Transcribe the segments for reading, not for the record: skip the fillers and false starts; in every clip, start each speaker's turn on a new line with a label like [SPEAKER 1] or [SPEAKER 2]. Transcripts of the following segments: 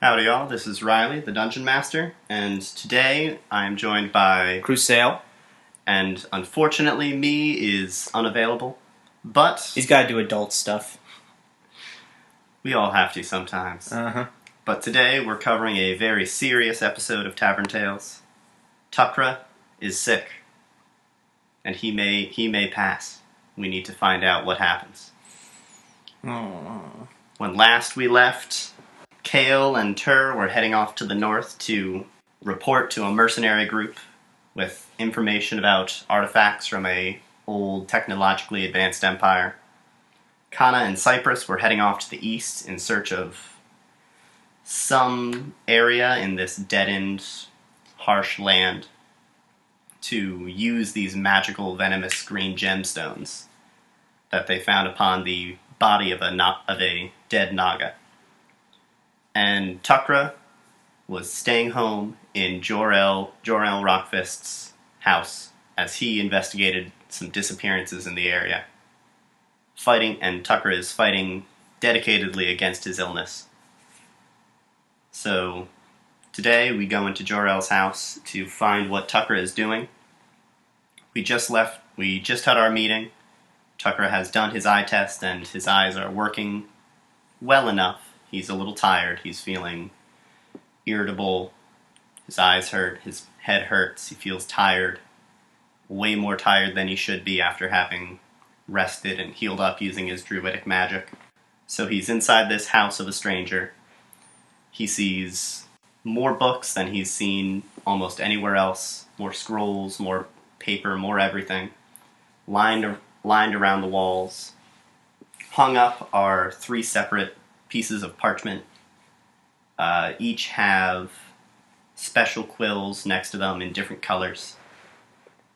[SPEAKER 1] Howdy y'all, this is Riley, the Dungeon Master, and today I'm joined by
[SPEAKER 2] Crusail.
[SPEAKER 1] And unfortunately me is unavailable, but
[SPEAKER 2] He's got to do adult stuff.
[SPEAKER 1] we all have to sometimes. But today we're covering a very serious episode of Tavern Tales. Tukra is sick, and he may pass. We need to find out what happens.
[SPEAKER 2] Oh.
[SPEAKER 1] When last we left, Kale and Tur were heading off to the north to report to a mercenary group with information about artifacts from a old technologically advanced empire. Kana and Cyprus were heading off to the east in search of some area in this dead-end, harsh land to use these magical venomous green gemstones that they found upon the body of a dead Naga. And Tukra was staying home in Jor-El Rockfist's house as he investigated some disappearances in the area. Tukra is fighting dedicatedly against his illness. So today we go into Jor-El's house to find what Tukra is doing. We just had our meeting. Tukra has done his eye test and his eyes are working well enough. He's a little tired. He's feeling irritable. His eyes hurt. His head hurts. He feels tired. Way more tired than he should be after having rested and healed up using his druidic magic. So he's inside this house of a stranger. He sees more books than he's seen almost anywhere else. More scrolls, more paper, more everything. Lined around the walls. Hung up are 3 separate pieces of parchment. Each have special quills next to them in different colors.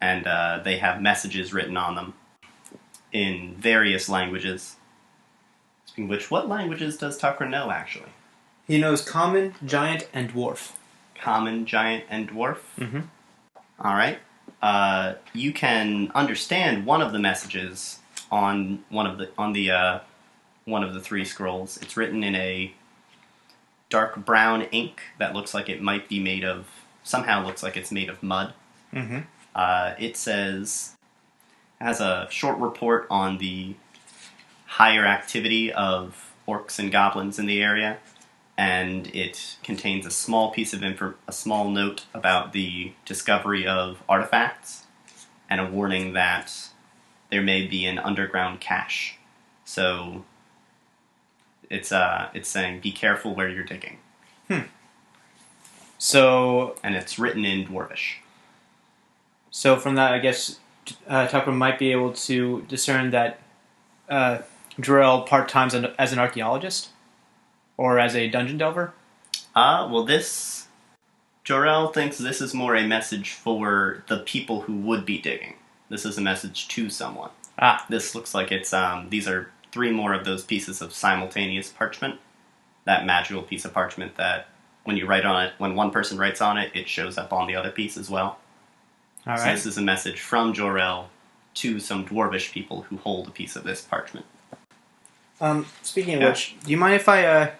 [SPEAKER 1] And they have messages written on them in various languages. Speaking of which, what languages does Tukra know, actually?
[SPEAKER 2] He knows Common, Giant, and Dwarf.
[SPEAKER 1] Common, Giant, and Dwarf?
[SPEAKER 2] Mm-hmm.
[SPEAKER 1] Alright. You can understand one of the messages on one of the 3 scrolls. It's written in a dark brown ink that looks like it might be made of, somehow looks like it's made of mud.
[SPEAKER 2] Mm-hmm.
[SPEAKER 1] It has a short report on the higher activity of orcs and goblins in the area, and it contains a small piece of a small note about the discovery of artifacts, and a warning that there may be an underground cache. So it's saying, be careful where you're digging.
[SPEAKER 2] So...
[SPEAKER 1] And it's written in Dwarvish.
[SPEAKER 2] So from that, I guess Tukra might be able to discern that Jor-El part-times as an archaeologist? Or as a dungeon delver?
[SPEAKER 1] Well, Jor-El thinks this is more a message for the people who would be digging. This is a message to someone. This looks like it's, these are 3 more of those pieces of simultaneous parchment. That magical piece of parchment that when you write on it, when one person writes on it, it shows up on the other piece as well.
[SPEAKER 2] All right.
[SPEAKER 1] So this is a message from Jor-El to some dwarvish people who hold a piece of this parchment.
[SPEAKER 2] Speaking of which, do you mind if I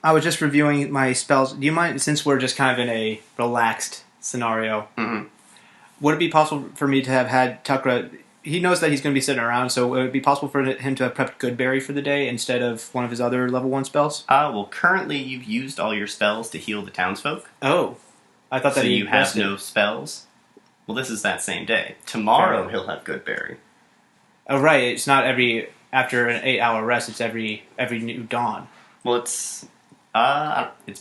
[SPEAKER 2] was just reviewing my spells. Do you mind, since we're just kind of in a relaxed scenario, would it be possible for me to have had Tukra... He knows that he's going to be sitting around, so would it be possible for him to have prepped Goodberry for the day instead of one of his other level 1 spells?
[SPEAKER 1] Well, currently you've used all your spells to heal the townsfolk.
[SPEAKER 2] Oh. I thought that
[SPEAKER 1] so
[SPEAKER 2] he
[SPEAKER 1] you have
[SPEAKER 2] rested.
[SPEAKER 1] no spells. Well, this is that same day. Tomorrow he'll have Goodberry.
[SPEAKER 2] Oh, right. It's not after an 8-hour rest. It's every new dawn.
[SPEAKER 1] Well, it's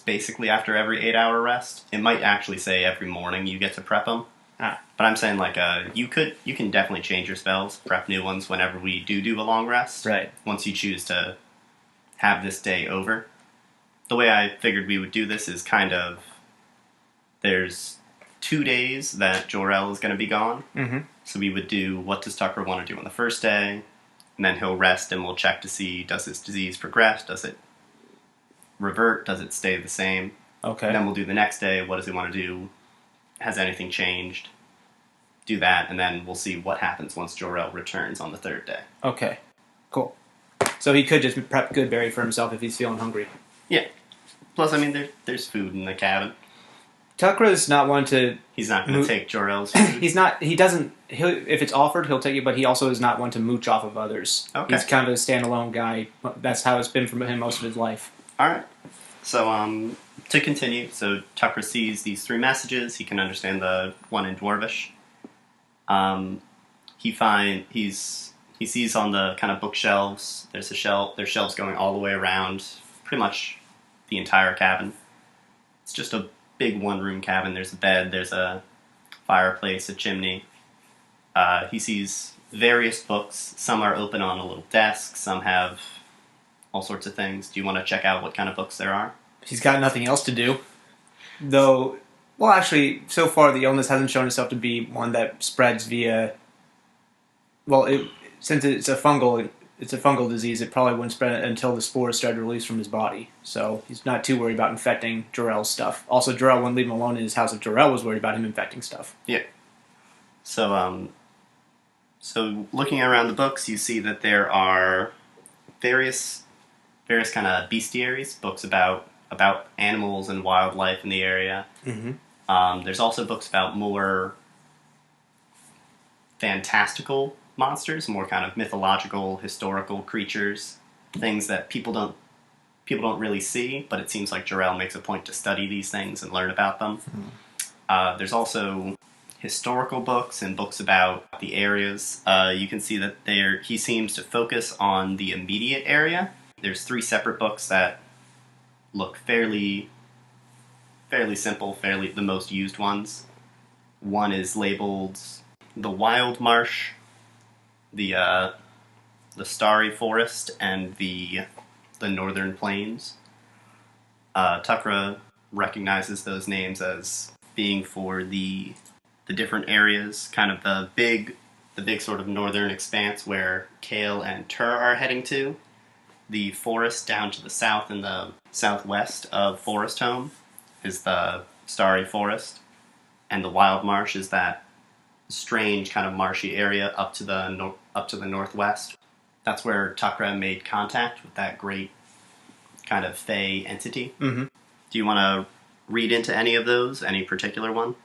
[SPEAKER 1] basically after every 8-hour rest. It might actually say every morning you get to prep them. But I'm saying, like, you can definitely change your spells, prep new ones whenever we do a long rest.
[SPEAKER 2] Right.
[SPEAKER 1] Once you choose to have this day over. The way I figured we would do this is kind of, there's 2 days that Jor-El is going to be gone.
[SPEAKER 2] Mm-hmm.
[SPEAKER 1] So we would do, what does Tukra want to do on the first day? And then he'll rest and we'll check to see, does his disease progress? Does it revert? Does it stay the same?
[SPEAKER 2] Okay.
[SPEAKER 1] And then we'll do the next day, what does he want to do? Has anything changed? Do that, and then we'll see what happens once Jor-El returns on the 3rd day.
[SPEAKER 2] Okay. Cool. So he could just prep Goodberry for himself if he's feeling hungry.
[SPEAKER 1] Yeah. Plus, I mean, there's food in the cabin.
[SPEAKER 2] Tukra's not one to...
[SPEAKER 1] He's not going to take Jor-El's food.
[SPEAKER 2] If it's offered, he'll take it, but he also is not one to mooch off of others.
[SPEAKER 1] Okay.
[SPEAKER 2] He's kind of a standalone guy. That's how it's been for him most of his life.
[SPEAKER 1] Alright. So, to continue, so Tukra sees these 3 messages. He can understand the one in Dwarvish. He sees on the kind of bookshelves, there's shelves going all the way around pretty much the entire cabin. It's just a big one-room cabin. There's a bed, there's a fireplace, a chimney. He sees various books. Some are open on a little desk, some have all sorts of things. Do you want to check out what kind of books there are?
[SPEAKER 2] He's got nothing else to do. Though, well, actually, so far the illness hasn't shown itself to be one that spreads via... Well, since it's a fungal disease, it probably wouldn't spread until the spores started to release from his body. So he's not too worried about infecting Jor-El's stuff. Also, Jor-El wouldn't leave him alone in his house if Jor-El was worried about him infecting stuff.
[SPEAKER 1] Yeah. So looking around the books, you see that there are various kind of bestiaries, books about animals and wildlife in the area.
[SPEAKER 2] Mm-hmm.
[SPEAKER 1] There's also books about more fantastical monsters, more kind of mythological, historical creatures, things that people don't really see, but it seems like Jor-El makes a point to study these things and learn about them. Mm-hmm. There's also historical books and books about the areas. You can see that he seems to focus on the immediate area. There's 3 separate books that look fairly simple, the most used ones. One is labeled The Wild Marsh, the Starry Forest, and the Northern Plains. Tukra recognizes those names as being for the different areas, kind of the big sort of northern expanse where Kale and Tur are heading to. The forest down to the south and the southwest of Forest Home is the Starry Forest, and the Wild Marsh is that strange kind of marshy area up to the northwest. That's where Tukra made contact with that great kind of fey entity.
[SPEAKER 2] Mm-hmm.
[SPEAKER 1] Do you want to read into any of those? Any particular one?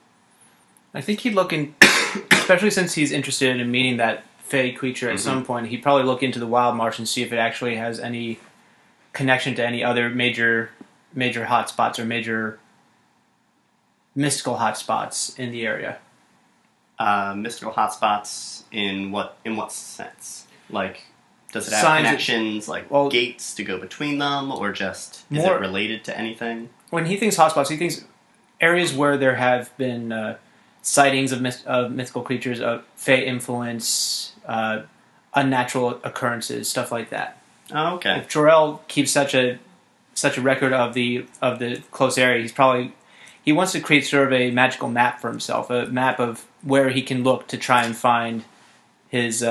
[SPEAKER 2] I think he'd look in, especially since he's interested in meeting that fey creature at some point, he'd probably look into the Wild Marsh and see if it actually has any connection to any other major hotspots or major mystical hotspots in the area.
[SPEAKER 1] Mystical hotspots in what sense? Like, does it have
[SPEAKER 2] Signs
[SPEAKER 1] connections, gates to go between them, or just is it related to anything?
[SPEAKER 2] When he thinks hotspots, he thinks areas where there have been sightings of mythical creatures, of fey influence, unnatural occurrences, stuff like that.
[SPEAKER 1] Oh, okay.
[SPEAKER 2] If Jor-El keeps such a record of the close area, he wants to create sort of a magical map for himself, a map of where he can look to try and find his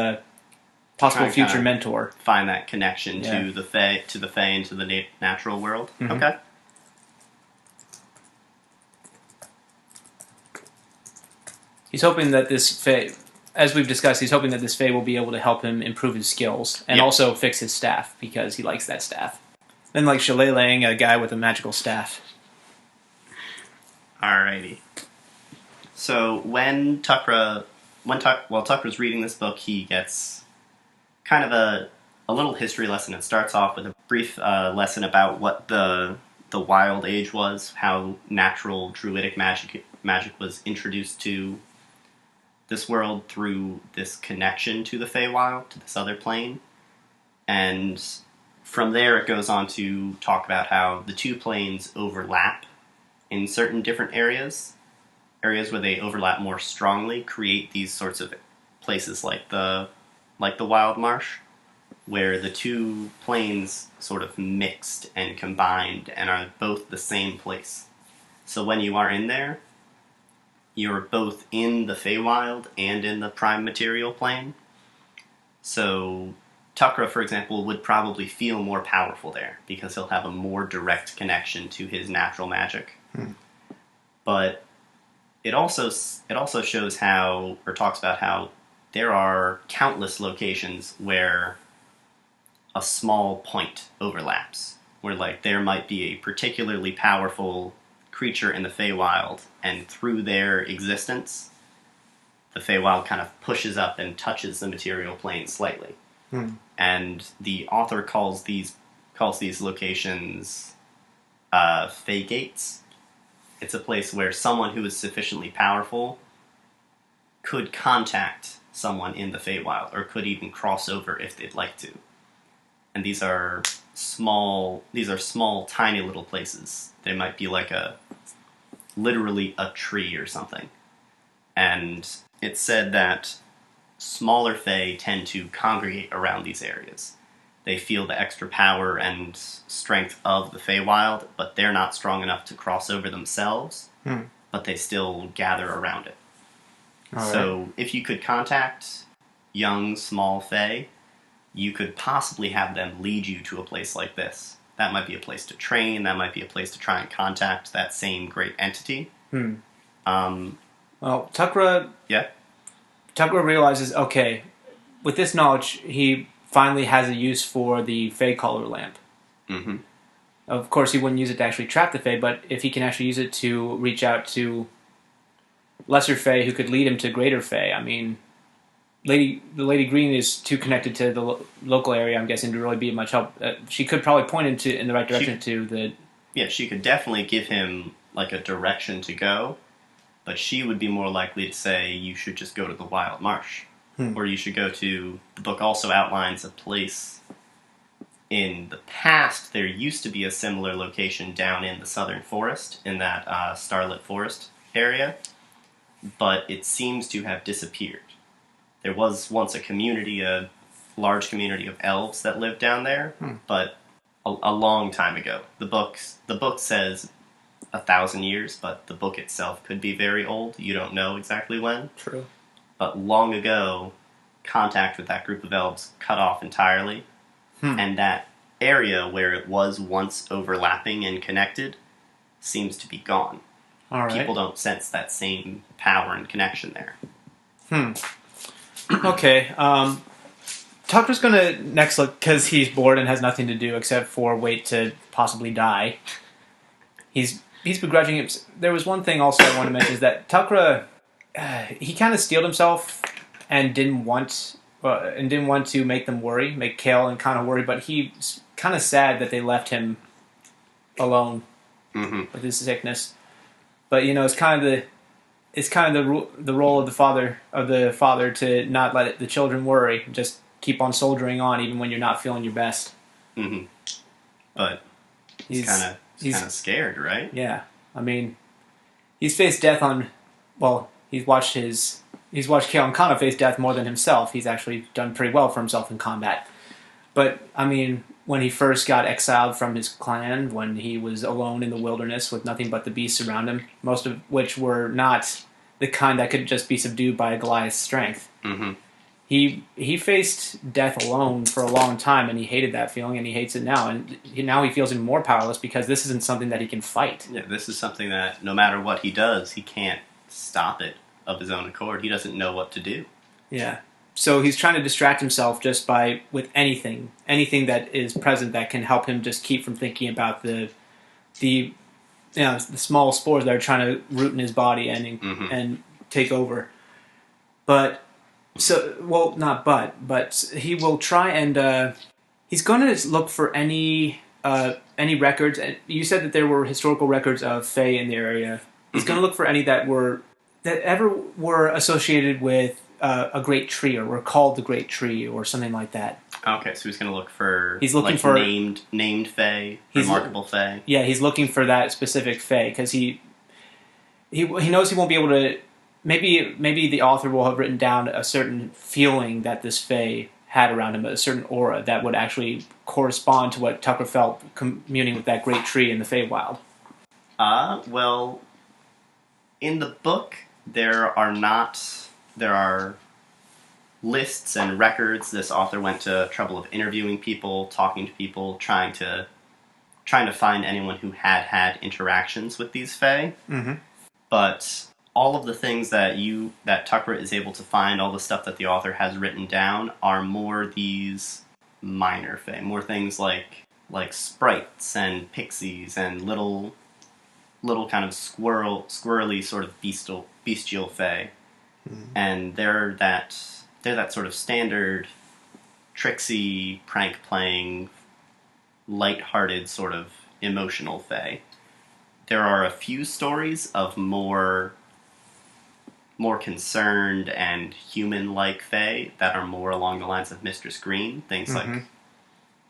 [SPEAKER 2] possible future mentor.
[SPEAKER 1] Find that connection to the Fae, and to the natural world. Mm-hmm. Okay.
[SPEAKER 2] He's hoping that this Fae, as we've discussed, he's hoping that this Fae will be able to help him improve his skills and also fix his staff because he likes that staff. Then like shillelaghing a guy with a magical staff.
[SPEAKER 1] Alrighty. So when Tukra's reading this book, he gets kind of a little history lesson. It starts off with a brief lesson about what the Wild Age was, how natural druidic magic was introduced to this world through this connection to the Feywild, to this other plane. And from there it goes on to talk about how the 2 planes overlap in certain different areas where they overlap more strongly, create these sorts of places like the Wild Marsh, where the 2 planes sort of mixed and combined and are both the same place. So when you are in there, you're both in the Feywild and in the prime material plane. So Tukra, for example, would probably feel more powerful there because he'll have a more direct connection to his natural magic. But it also shows how, or talks about how, there are countless locations where a small point overlaps. where like there might be a particularly powerful creature in the Feywild, and through their existence, the Feywild kind of pushes up and touches the material plane slightly. And the author calls these locations Fey Gates. It's a place where someone who is sufficiently powerful could contact someone in the Feywild, or could even cross over if they'd like to. And these are small, tiny little places. They might be like literally a tree or something. And it's said that smaller Fey tend to congregate around these areas. They feel the extra power and strength of the Feywild, but they're not strong enough to cross over themselves, but they still gather around it. So if you could contact young, small Fey, you could possibly have them lead you to a place like this. That might be a place to train, that might be a place to try and contact that same great entity.
[SPEAKER 2] Well, Tukra
[SPEAKER 1] Yeah?
[SPEAKER 2] Tukra realizes, okay, with this knowledge, he finally has a use for the Fey Caller lamp. Of course, he wouldn't use it to actually trap the Fey, but if he can actually use it to reach out to lesser Fey who could lead him to greater Fey, I mean, the Lady Green is too connected to the local area, I'm guessing, to really be much help. She could probably point him in the right direction to the...
[SPEAKER 1] Yeah, she could definitely give him like a direction to go, but she would be more likely to say you should just go to the Wild Marsh. Or you should go to... The book also outlines a place in the past. There used to be a similar location down in the Southern Forest, in that Starlit Forest area, but it seems to have disappeared. There was once a large community of elves that lived down there, but a long time ago. The book says 1,000 years, but the book itself could be very old. You don't know exactly when.
[SPEAKER 2] True.
[SPEAKER 1] But long ago, contact with that group of elves cut off entirely, and that area where it was once overlapping and connected seems to be gone.
[SPEAKER 2] All right.
[SPEAKER 1] People don't sense that same power and connection there.
[SPEAKER 2] Okay. Tucker's going to next look, because he's bored and has nothing to do except for wait to possibly die. He's begrudging him. There was one thing also I want to mention, is that Tukra... he kind of steeled himself and didn't want to make Kale and kind of worry, but he's kind of sad that they left him alone with his sickness. But it's kind of the role of the father to not let the children worry, just keep on soldiering on even when you're not feeling your best.
[SPEAKER 1] But he's kind of scared, right?
[SPEAKER 2] Yeah, I mean, he's faced death on. Well, he's watched Kale Kana face death more than himself. He's actually done pretty well for himself in combat. But, I mean, when he first got exiled from his clan, when he was alone in the wilderness with nothing but the beasts around him, most of which were not the kind that could just be subdued by Goliath's strength. He faced death alone for a long time, and he hated that feeling, and he hates it now. And now he feels even more powerless because this isn't something that he can fight.
[SPEAKER 1] Yeah, this is something that no matter what he does, he can't stop it of his own accord. He doesn't know what to do.
[SPEAKER 2] Yeah. So he's trying to distract himself just with anything that is present that can help him just keep from thinking about the small spores that are trying to root in his body and take over. But he will try and he's going to look for any records. And you said that there were historical records of Fae in the area. He's going to look for any that ever were associated with a great tree, or were called the Great Tree, or something like that.
[SPEAKER 1] Okay, so he's going to look for...
[SPEAKER 2] He's looking for
[SPEAKER 1] named Fae, remarkable Fae.
[SPEAKER 2] Yeah, he's looking for that specific Fae, because he knows he won't be able to... Maybe the author will have written down a certain feeling that this Fae had around him, a certain aura that would actually correspond to what Tucker felt communing with that great tree in the Feywild.
[SPEAKER 1] Well, in the book, there are lists and records. This author went to trouble of interviewing people, talking to people, trying to find anyone who had interactions with these Fae. But all of the things that Tukra is able to find, all the stuff that the author has written down, are more these minor Fae, more things like like sprites and pixies and little kind of squirrely sort of bestial fae, and they're that sort of standard tricksy, prank playing, light-hearted sort of emotional fae. There are a few stories of more concerned and human-like fae that are more along the lines of Mistress Green, things like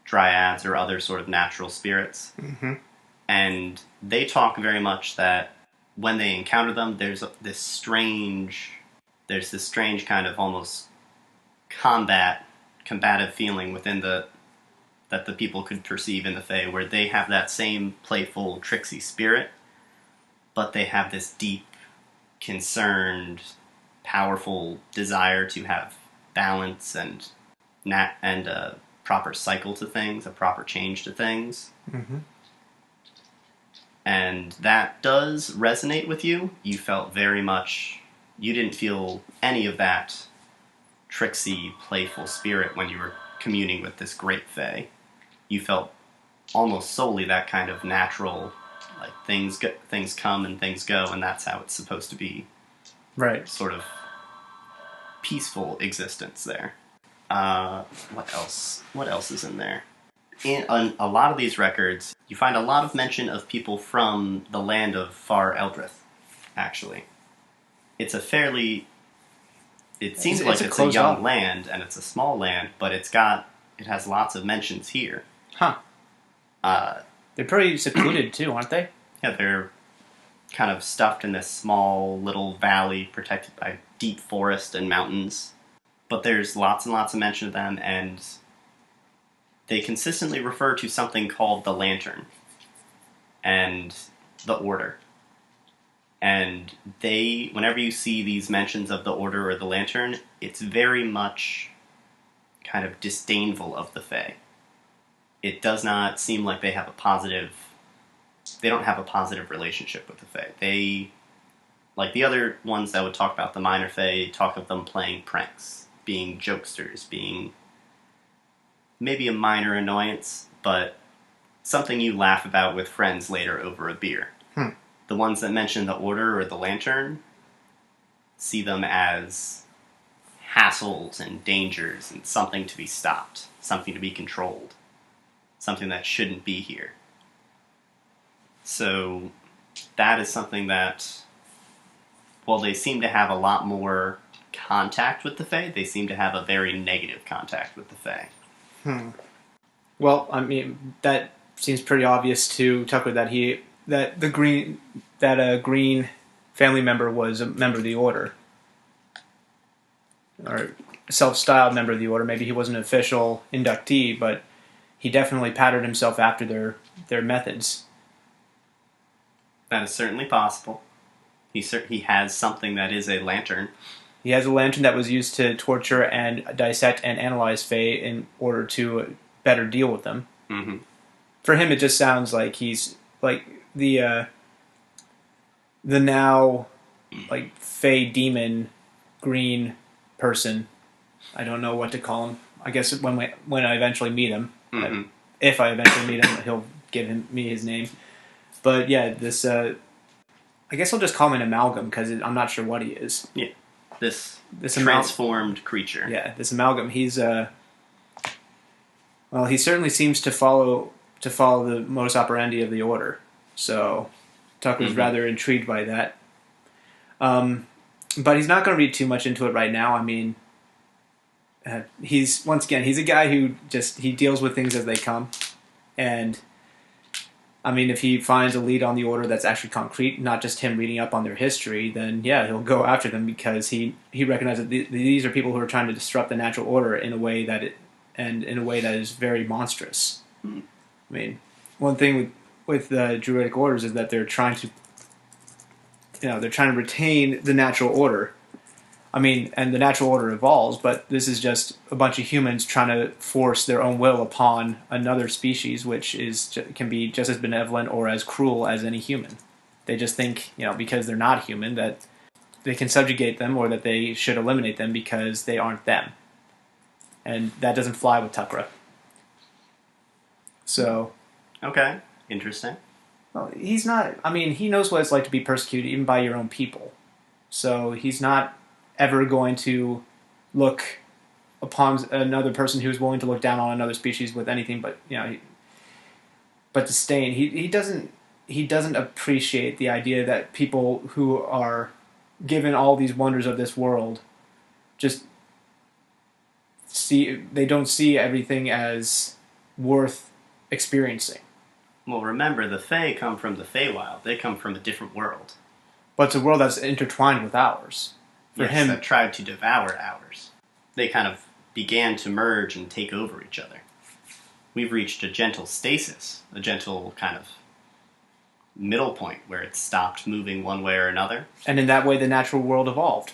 [SPEAKER 1] dryads or other sort of natural spirits. And they talk very much that when they encounter them, there's this strange kind of almost combative feeling within that the people could perceive in the fae, where they have that same playful, tricksy spirit, but they have this deep, concerned, powerful desire to have balance and a proper cycle to things, a proper change to things. And that does resonate with you. You felt very much... You didn't feel any of that tricksy, playful spirit when you were communing with this great fae. You felt almost solely that kind of natural, like things come and things go, and that's how it's supposed to be.
[SPEAKER 2] Right.
[SPEAKER 1] Sort of peaceful existence there. What else? What else is in there? In a lot of these records, you find a lot of mention of people from the land of Far Eldrith, actually. It's a fairly... It seems like it's a young land, and it's a small land, but it has lots of mentions here.
[SPEAKER 2] Huh. They're pretty secluded, too, aren't they?
[SPEAKER 1] Yeah, they're kind of stuffed in this small little valley protected by deep forest and mountains. But there's lots and lots of mention of them, and they consistently refer to something called the Lantern and the Order. And whenever you see these mentions of the Order or the Lantern, it's very much kind of disdainful of the Fae. It does not seem like they don't have a positive relationship with the Fae. They, like the other ones that would talk about the minor Fae, talk of them playing pranks, being jokesters, being maybe a minor annoyance, but something you laugh about with friends later over a beer. The ones that mention the Order or the Lantern see them as hassles and dangers and something to be stopped, something to be controlled, something that shouldn't be here. So that is something that, while they seem to have a lot more contact with the Fae, they seem to have a very negative contact with the Fae.
[SPEAKER 2] Well, I mean, that seems pretty obvious to Tukra that a green family member was a member of the Order, or self-styled member of the Order. Maybe he wasn't an official inductee, but he definitely patterned himself after their methods.
[SPEAKER 1] That is certainly possible. He has something that is a lantern.
[SPEAKER 2] He has a lantern that was used to torture and dissect and analyze Fae in order to better deal with them. For him, it just sounds like he's like the now like Fae demon green person. I don't know what to call him. I guess when I eventually meet him, if I eventually meet him, he'll give me his name. But yeah, this I guess I'll just call him an amalgam because I'm not sure what he is.
[SPEAKER 1] Yeah, this transformed creature.
[SPEAKER 2] Yeah, this amalgam. He's well, he certainly seems to follow the modus operandi of the Order. So Tucker's rather intrigued by that. But he's not going to read too much into it right now. I mean, he's a guy who he deals with things as they come, and I mean, if he finds a lead on the Order that's actually concrete, not just him reading up on their history, then yeah, he'll go after them because he recognizes that these are people who are trying to disrupt the natural order in a way that is very monstrous. I mean, one thing with the Druidic orders is that they're trying to retain the natural order. I mean, and the natural order evolves, but this is just a bunch of humans trying to force their own will upon another species, which can be just as benevolent or as cruel as any human. They just think, because they're not human, that they can subjugate them or that they should eliminate them because they aren't them. And that doesn't fly with Tukra. So,
[SPEAKER 1] Okay, interesting.
[SPEAKER 2] well, he's not. I mean, he knows what it's like to be persecuted even by your own people. So he's not ever going to look upon another person who's willing to look down on another species with anything but but disdain. He doesn't appreciate the idea that people who are given all these wonders of this world just they don't see everything as worth experiencing.
[SPEAKER 1] Well, remember, the Fae come from the Feywild. They come from a different world.
[SPEAKER 2] But it's a world that's intertwined with ours. For
[SPEAKER 1] Yes,
[SPEAKER 2] him,
[SPEAKER 1] that tried to devour ours. They kind of began to merge and take over each other. We've reached a gentle stasis, a gentle kind of middle point where it stopped moving one way or another.
[SPEAKER 2] and in that way, the natural world evolved.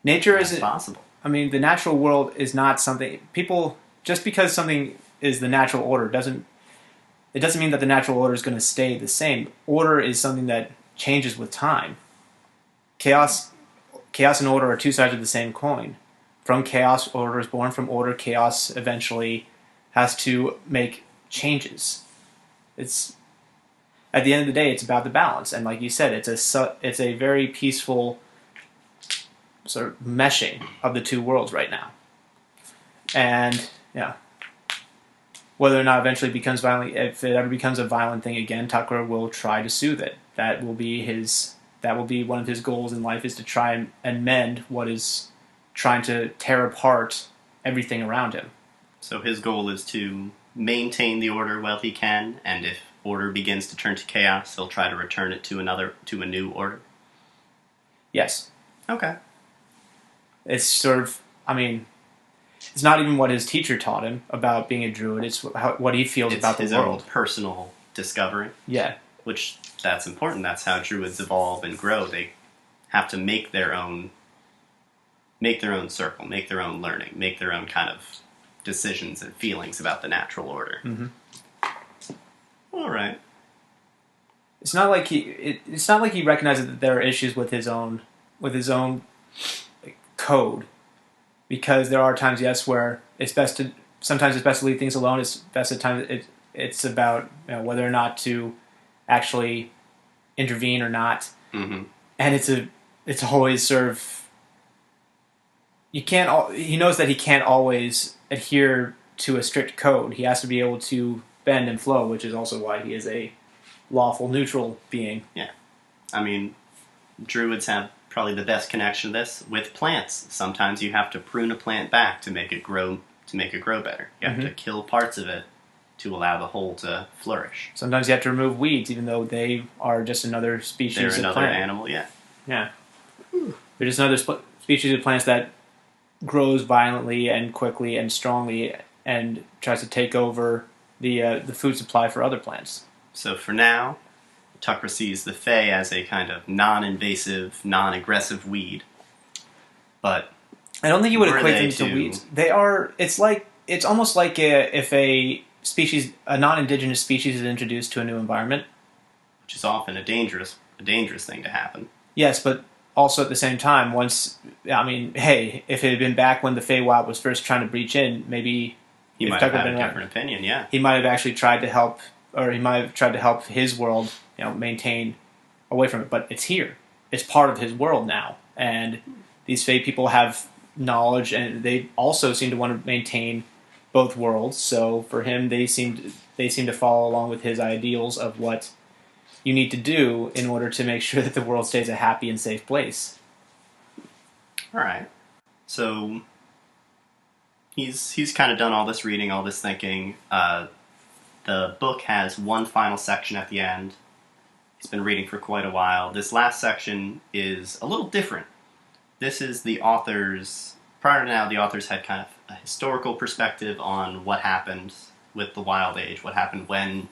[SPEAKER 2] Nature
[SPEAKER 1] That's
[SPEAKER 2] isn't.
[SPEAKER 1] possible.
[SPEAKER 2] I mean, the natural world is not something people. Just because something is the natural order doesn't mean that the natural order is going to stay the same. Order is something that changes with time. Chaos and order are two sides of the same coin. From chaos, order is born. From order, chaos eventually has to make changes. It's at the end of the day, it's about the balance, and like you said, it's a very peaceful sort of meshing of the two worlds right now. And yeah, whether or not eventually becomes violent, if it ever becomes a violent thing again, Tukra will try to soothe it. That will be one of his goals in life, is to try and mend what is trying to tear apart everything around him.
[SPEAKER 1] So his goal is to maintain the order while he can, and if order begins to turn to chaos, he'll try to return it to a new order.
[SPEAKER 2] Yes.
[SPEAKER 1] Okay.
[SPEAKER 2] It's sort of, I mean, it's not even what his teacher taught him about being a druid. It's what he feels about the
[SPEAKER 1] his
[SPEAKER 2] world.
[SPEAKER 1] own personal discovery.
[SPEAKER 2] Yeah.
[SPEAKER 1] Which, that's important. That's how druids evolve and grow. They have to make their own circle, make their own learning, make their own kind of decisions and feelings about the natural order.
[SPEAKER 2] Mm-hmm.
[SPEAKER 1] All right.
[SPEAKER 2] It's not like he recognizes that there are issues with his own code, because there are times, yes, where sometimes it's best to leave things alone. It's best at times it's about whether or not to actually intervene or not.
[SPEAKER 1] Mm-hmm.
[SPEAKER 2] And it's always sort of, he knows that he can't always adhere to a strict code. He has to be able to bend and flow, which is also why he is a lawful neutral being.
[SPEAKER 1] Yeah. I mean, druids have probably the best connection to this with plants. Sometimes you have to prune a plant back to make it grow better. You have to kill parts of it to allow the whole to flourish.
[SPEAKER 2] Sometimes you have to remove weeds, even though they are just another species
[SPEAKER 1] They're
[SPEAKER 2] of
[SPEAKER 1] another
[SPEAKER 2] plant.
[SPEAKER 1] animal, yeah.
[SPEAKER 2] Yeah. They're just another species of plants that grows violently and quickly and strongly and tries to take over the food supply for other plants.
[SPEAKER 1] So for now, Tukra sees the Fae as a kind of non-invasive, non-aggressive weed. But
[SPEAKER 2] I don't think you would
[SPEAKER 1] were
[SPEAKER 2] equate
[SPEAKER 1] they
[SPEAKER 2] them to
[SPEAKER 1] to-
[SPEAKER 2] weeds. They are. It's almost like if a non-indigenous species is introduced to a new environment.
[SPEAKER 1] which is often a dangerous thing to happen.
[SPEAKER 2] Yes, but also at the same time, hey, if it had been back when the Feywild was first trying to breach in, maybe
[SPEAKER 1] He
[SPEAKER 2] if
[SPEAKER 1] might
[SPEAKER 2] Tucker
[SPEAKER 1] have had
[SPEAKER 2] been
[SPEAKER 1] a
[SPEAKER 2] around,
[SPEAKER 1] different opinion, yeah.
[SPEAKER 2] he might have actually tried to help, or he might have tried to help his world, maintain away from it. But it's here. It's part of his world now, and these Fey people have knowledge, and they also seem to want to maintain both worlds. So for him, they seem to follow along with his ideals of what you need to do in order to make sure that the world stays a happy and safe place.
[SPEAKER 1] All right. So he's kind of done all this reading, all this thinking. The book has one final section at the end. He's been reading for quite a while. This last section is a little different. This is the author's... Prior to now, the authors had kind of a historical perspective on what happened with the Wild Age, what happened when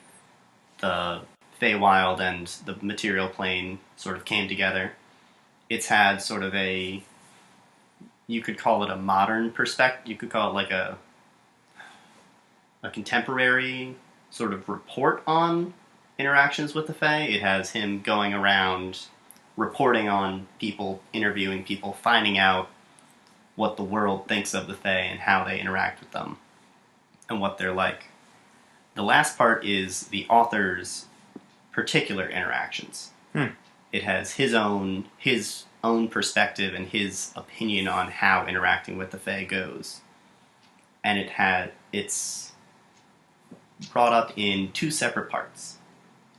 [SPEAKER 1] the Feywild and the material plane sort of came together. It's had sort of a... You could call it a modern perspective. You could call it like a contemporary sort of report on interactions with the Fae. It has him going around reporting on people, interviewing people, finding out what the world thinks of the Fae and how they interact with them and what they're like. the last part is the author's particular interactions. It has his own perspective and his opinion on how interacting with the Fae goes. And it's brought up in two separate parts.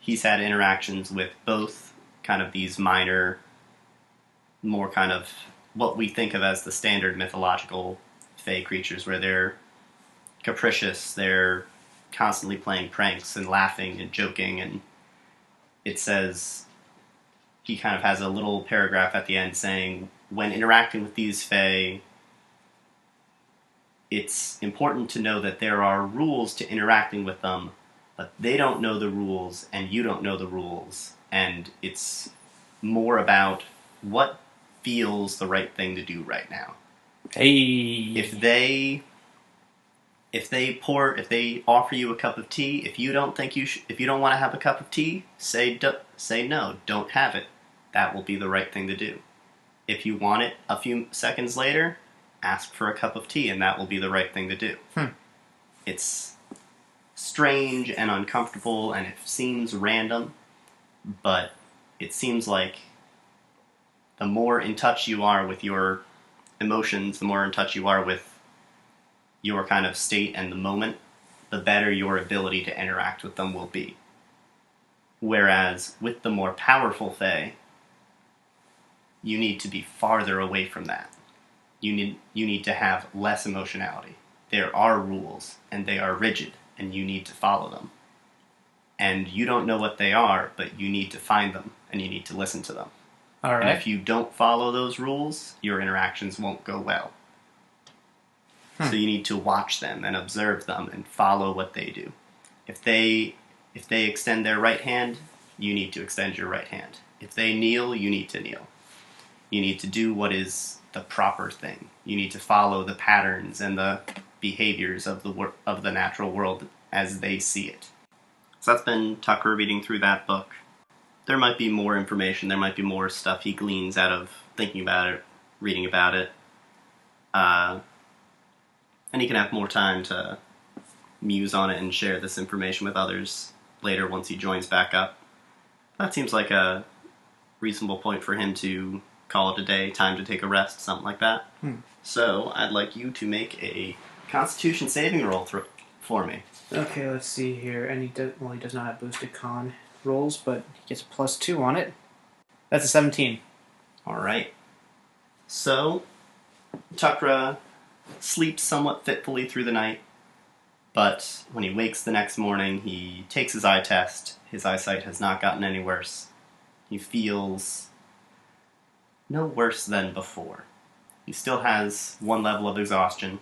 [SPEAKER 1] He's had interactions with both kind of these minor, more kind of what we think of as the standard mythological Fae creatures, where they're capricious, they're constantly playing pranks and laughing and joking, and it says, he kind of has a little paragraph at the end saying, when interacting with these Fae, it's important to know that there are rules to interacting with them, but they don't know the rules, and you don't know the rules, and it's more about what feels the right thing to do right now.
[SPEAKER 2] Hey.
[SPEAKER 1] If they offer you a cup of tea, if you don't want to have a cup of tea, say no, don't have it. That will be the right thing to do. If you want it a few seconds later, ask for a cup of tea, and that will be the right thing to do. It's strange and uncomfortable, and it seems random, but it seems like the more in touch you are with your emotions, the more in touch you are with your kind of state and the moment, the better your ability to interact with them will be. Whereas with the more powerful Fae, you need to be farther away from that. You need to have less emotionality. There are rules, and they are rigid, and you need to follow them. And you don't know what they are, but you need to find them, and you need to listen to them.
[SPEAKER 2] All right.
[SPEAKER 1] And if you don't follow those rules, your interactions won't go well. So you need to watch them and observe them and follow what they do. If they extend their right hand, you need to extend your right hand. If they kneel, you need to kneel. You need to do what is the proper thing. You need to follow the patterns and the behaviors of the natural world as they see it. So that's been Tukra reading through that book. There might be more information, there might be more stuff he gleans out of thinking about it, reading about it. And he can have more time to muse on it and share this information with others later once he joins back up. That seems like a reasonable point for him to call it a day, time to take a rest, something like that. So I'd like you to make a Constitution saving roll for me.
[SPEAKER 2] Okay, let's see here. And he does not have boosted con rolls, but he gets a +2 on it. That's a 17.
[SPEAKER 1] All right. So Tukra sleeps somewhat fitfully through the night, but when he wakes the next morning, he takes his eye test. His eyesight has not gotten any worse. He feels no worse than before. He still has one level of exhaustion,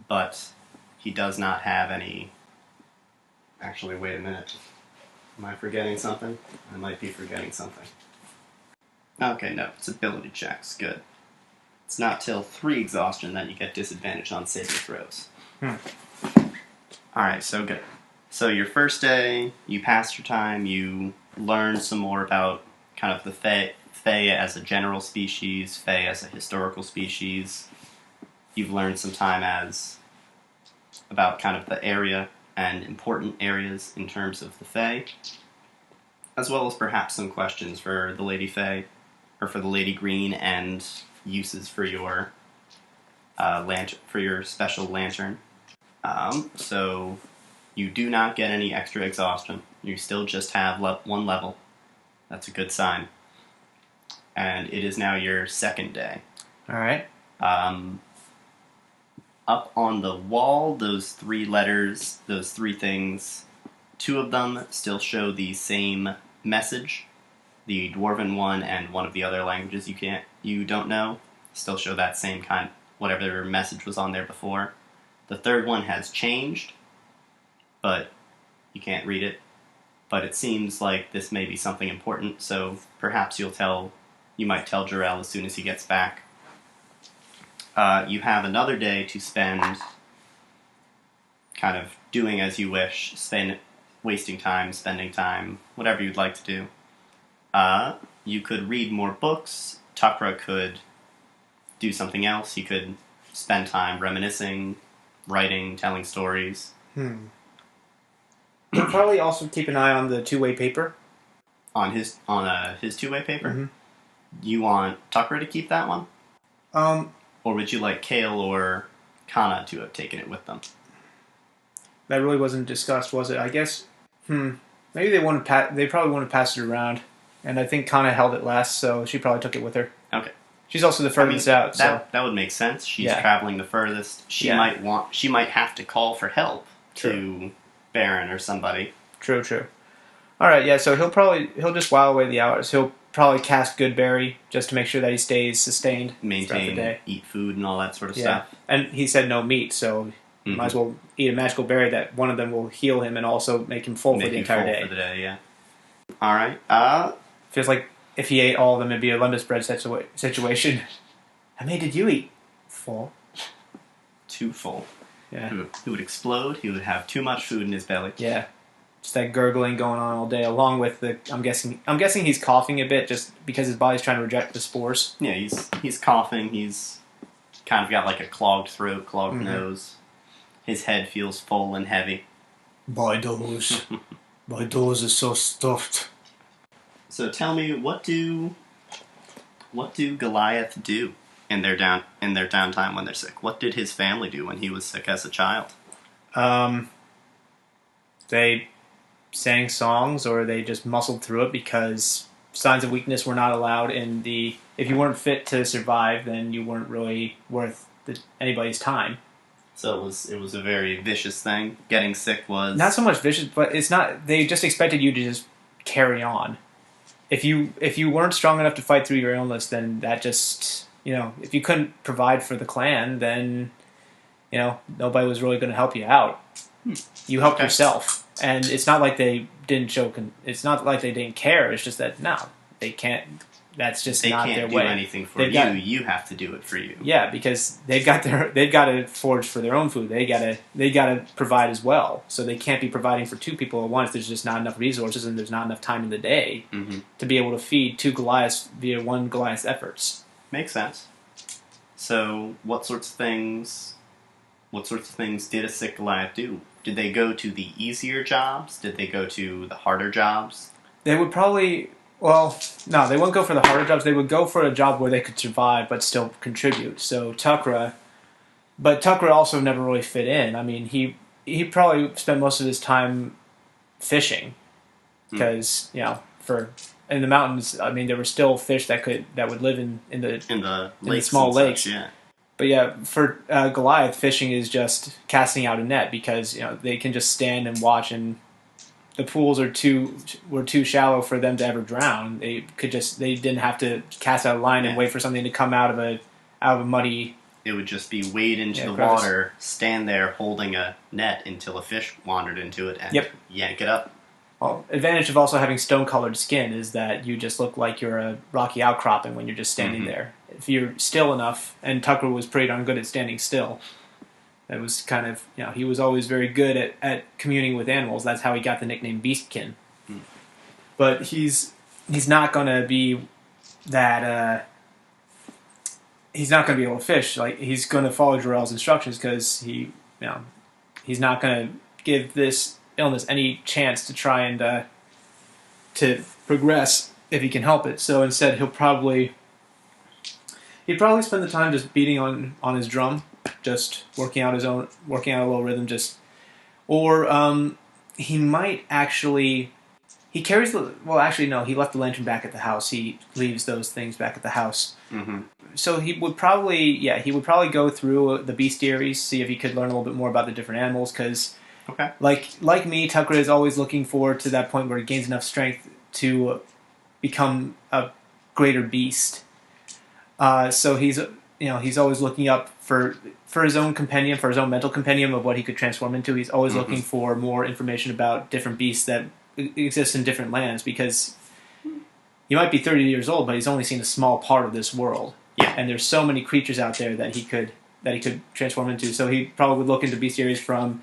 [SPEAKER 1] but he does not have any... Actually, wait a minute. Am I forgetting something? I might be forgetting something. Okay, no, it's ability checks. Good. It's not till 3 exhaustion that you get disadvantage on saving throws. Alright, so good. So your first day, you passed your time, you learned some more about kind of the Fae as a general species, Fae as a historical species. You've learned some time about kind of the area and important areas in terms of the Fae, as well as perhaps some questions for the Lady Fae, or for the Lady Green, and uses for your special lantern. So you do not get any extra exhaustion. You still just have one level. That's a good sign. And it is now your second day.
[SPEAKER 2] All right.
[SPEAKER 1] Up on the wall, those 3 letters, those 3 things, 2 of them still show the same message. The Dwarven one and one of the other languages you don't know still show that same kind, whatever message was on there before. The third one has changed, but you can't read it. But it seems like this may be something important, so perhaps you might tell Jarell as soon as he gets back. You have another day to spend kind of doing as you wish, wasting time, spending time, whatever you'd like to do. You could read more books. Tukra could do something else. He could spend time reminiscing, writing, telling stories.
[SPEAKER 2] He'll probably also keep an eye on the two-way paper.
[SPEAKER 1] On his two-way paper?
[SPEAKER 2] Mm-hmm.
[SPEAKER 1] You want Tukra to keep that one? Or would you like Kale or Kana to have taken it with them?
[SPEAKER 2] That really wasn't discussed, was it? I guess, maybe they probably want to pass it around. And I think Kana held it last, so she probably took it with her.
[SPEAKER 1] Okay.
[SPEAKER 2] She's also the furthest out, so...
[SPEAKER 1] That would make sense. She's traveling the furthest. She might have to call for help to Baron or somebody.
[SPEAKER 2] True. Alright, yeah, so he'll just while away the hours. He'll probably cast Goodberry just to make sure that he stays sustained throughout the day.
[SPEAKER 1] Eat food and all that sort of stuff.
[SPEAKER 2] And he said no meat, so you might as well eat a magical berry that one of them will heal him and also make him full for the entire day.
[SPEAKER 1] For the day, yeah. Alright,
[SPEAKER 2] feels like if he ate all of them, it'd be a London bread situation. How many did you eat? Full.
[SPEAKER 1] Too full.
[SPEAKER 2] Yeah.
[SPEAKER 1] He would explode. He would have too much food in his belly.
[SPEAKER 2] Yeah. Just that gurgling going on all day, along with the... I'm guessing he's coughing a bit just because his body's trying to reject the spores.
[SPEAKER 1] Yeah, he's coughing. He's kind of got like a clogged throat, clogged nose. His head feels full and heavy.
[SPEAKER 2] My nose is so stuffed.
[SPEAKER 1] So tell me, what do Goliath do in their downtime when they're sick? What did his family do when he was sick as a child?
[SPEAKER 2] They sang songs, or they just muscled through it because signs of weakness were not allowed in the... If you weren't fit to survive, then you weren't really worth anybody's time.
[SPEAKER 1] So it was a very vicious thing. Getting sick was...
[SPEAKER 2] Not so much vicious, but it's not... They just expected you to just carry on. If you weren't strong enough to fight through your illness, then that just... if you couldn't provide for the clan, then, nobody was really going to help you out. You helped yourself. And it's not like they didn't show... It's not like they didn't care. It's just that, no, they can't... That's just not their way.
[SPEAKER 1] They can't do anything for you. You have to do it for you.
[SPEAKER 2] Yeah, because they've got to forage for their own food. They gotta provide as well. So they can't be providing for two people at once. There's just not enough resources, and there's not enough time in the day to be able to feed two Goliaths via one Goliath's efforts.
[SPEAKER 1] Makes sense. So, what sorts of things did a sick Goliath do? Did they go to the easier jobs? Did they go to the harder jobs?
[SPEAKER 2] They would probably... Well, no, they wouldn't go for the harder jobs. They would go for a job where they could survive but still contribute. So Tukra also never really fit in. I mean, he probably spent most of his time fishing because in the mountains. I mean, there were still fish that would live in the small lakes.
[SPEAKER 1] Such, yeah.
[SPEAKER 2] But yeah, for Goliath, fishing is just casting out a net because they can just stand and watch, and the pools were too shallow for them to ever drown. They didn't have to cast out a line and wait for something to come out of a muddy...
[SPEAKER 1] It would just be wade into the water, stand there holding a net until a fish wandered into it, and yank it up.
[SPEAKER 2] Well, advantage of also having stone-colored skin is that you just look like you're a rocky outcropping when you're just standing there. If you're still enough, and Tukra was pretty darn good at standing still. That was kind of, he was always very good at communing with animals. That's how he got the nickname Beastkin. But he's not going to be that, he's not going to be able to fish. Like, he's going to follow Jor-El's instructions because he's not going to give this illness any chance to try and, to progress if he can help it. So instead, he'd probably spend the time just beating on his drum, just working out a little rhythm, he might actually, he carries he left the lantern back at the house. He leaves those things back at the house. So he would probably go through the bestiaries, see if he could learn a little bit more about the different animals, because like me, Tukra is always looking forward to that point where he gains enough strength to become a greater beast. So he's always looking up for his own compendium, for his own mental compendium of what he could transform into. He's always looking for more information about different beasts that exist in different lands, because he might be 30 years old, but he's only seen a small part of this world. Yeah. And there's so many creatures out there that he could transform into. So he probably would look into bestiaries from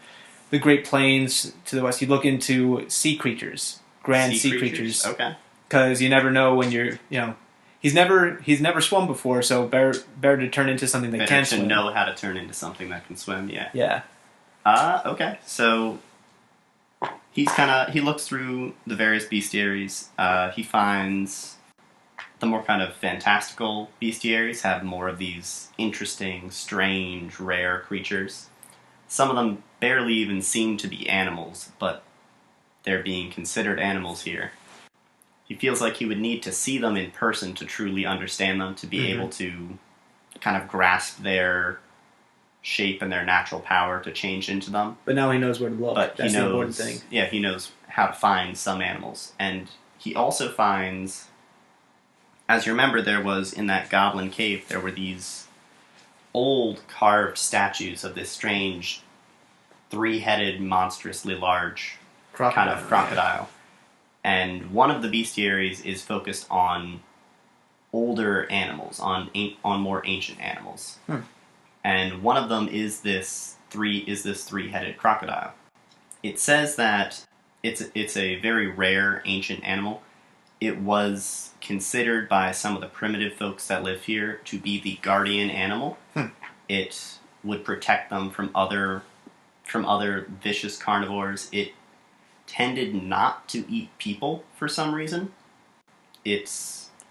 [SPEAKER 2] the Great Plains to the west. He'd look into sea creatures, grand sea creatures. Okay. Because you never know when you're, He's never swum before, so better to turn into something that can swim.
[SPEAKER 1] Better to know how to turn into something that can swim, yeah.
[SPEAKER 2] Yeah.
[SPEAKER 1] Okay, so he looks through the various bestiaries. He finds the more kind of fantastical bestiaries have more of these interesting, strange, rare creatures. Some of them barely even seem to be animals, but they're being considered animals here. He feels like he would need to see them in person to truly understand them, to be able to kind of grasp their shape and their natural power to change into them.
[SPEAKER 2] But now he knows where to look.
[SPEAKER 1] But
[SPEAKER 2] That's the important thing.
[SPEAKER 1] Yeah, he knows how to find some animals. And he also finds, as you remember, there was in that goblin cave, there were these old carved statues of this strange, three-headed, monstrously large kind of crocodile. Yeah. And one of the bestiaries is focused on older animals, on more ancient animals. And one of them is this three-headed crocodile. It says that it's a very rare ancient animal. It was considered by some of the primitive folks that live here to be the guardian animal. It would protect them from other vicious carnivores. It tended not to eat people for some reason. It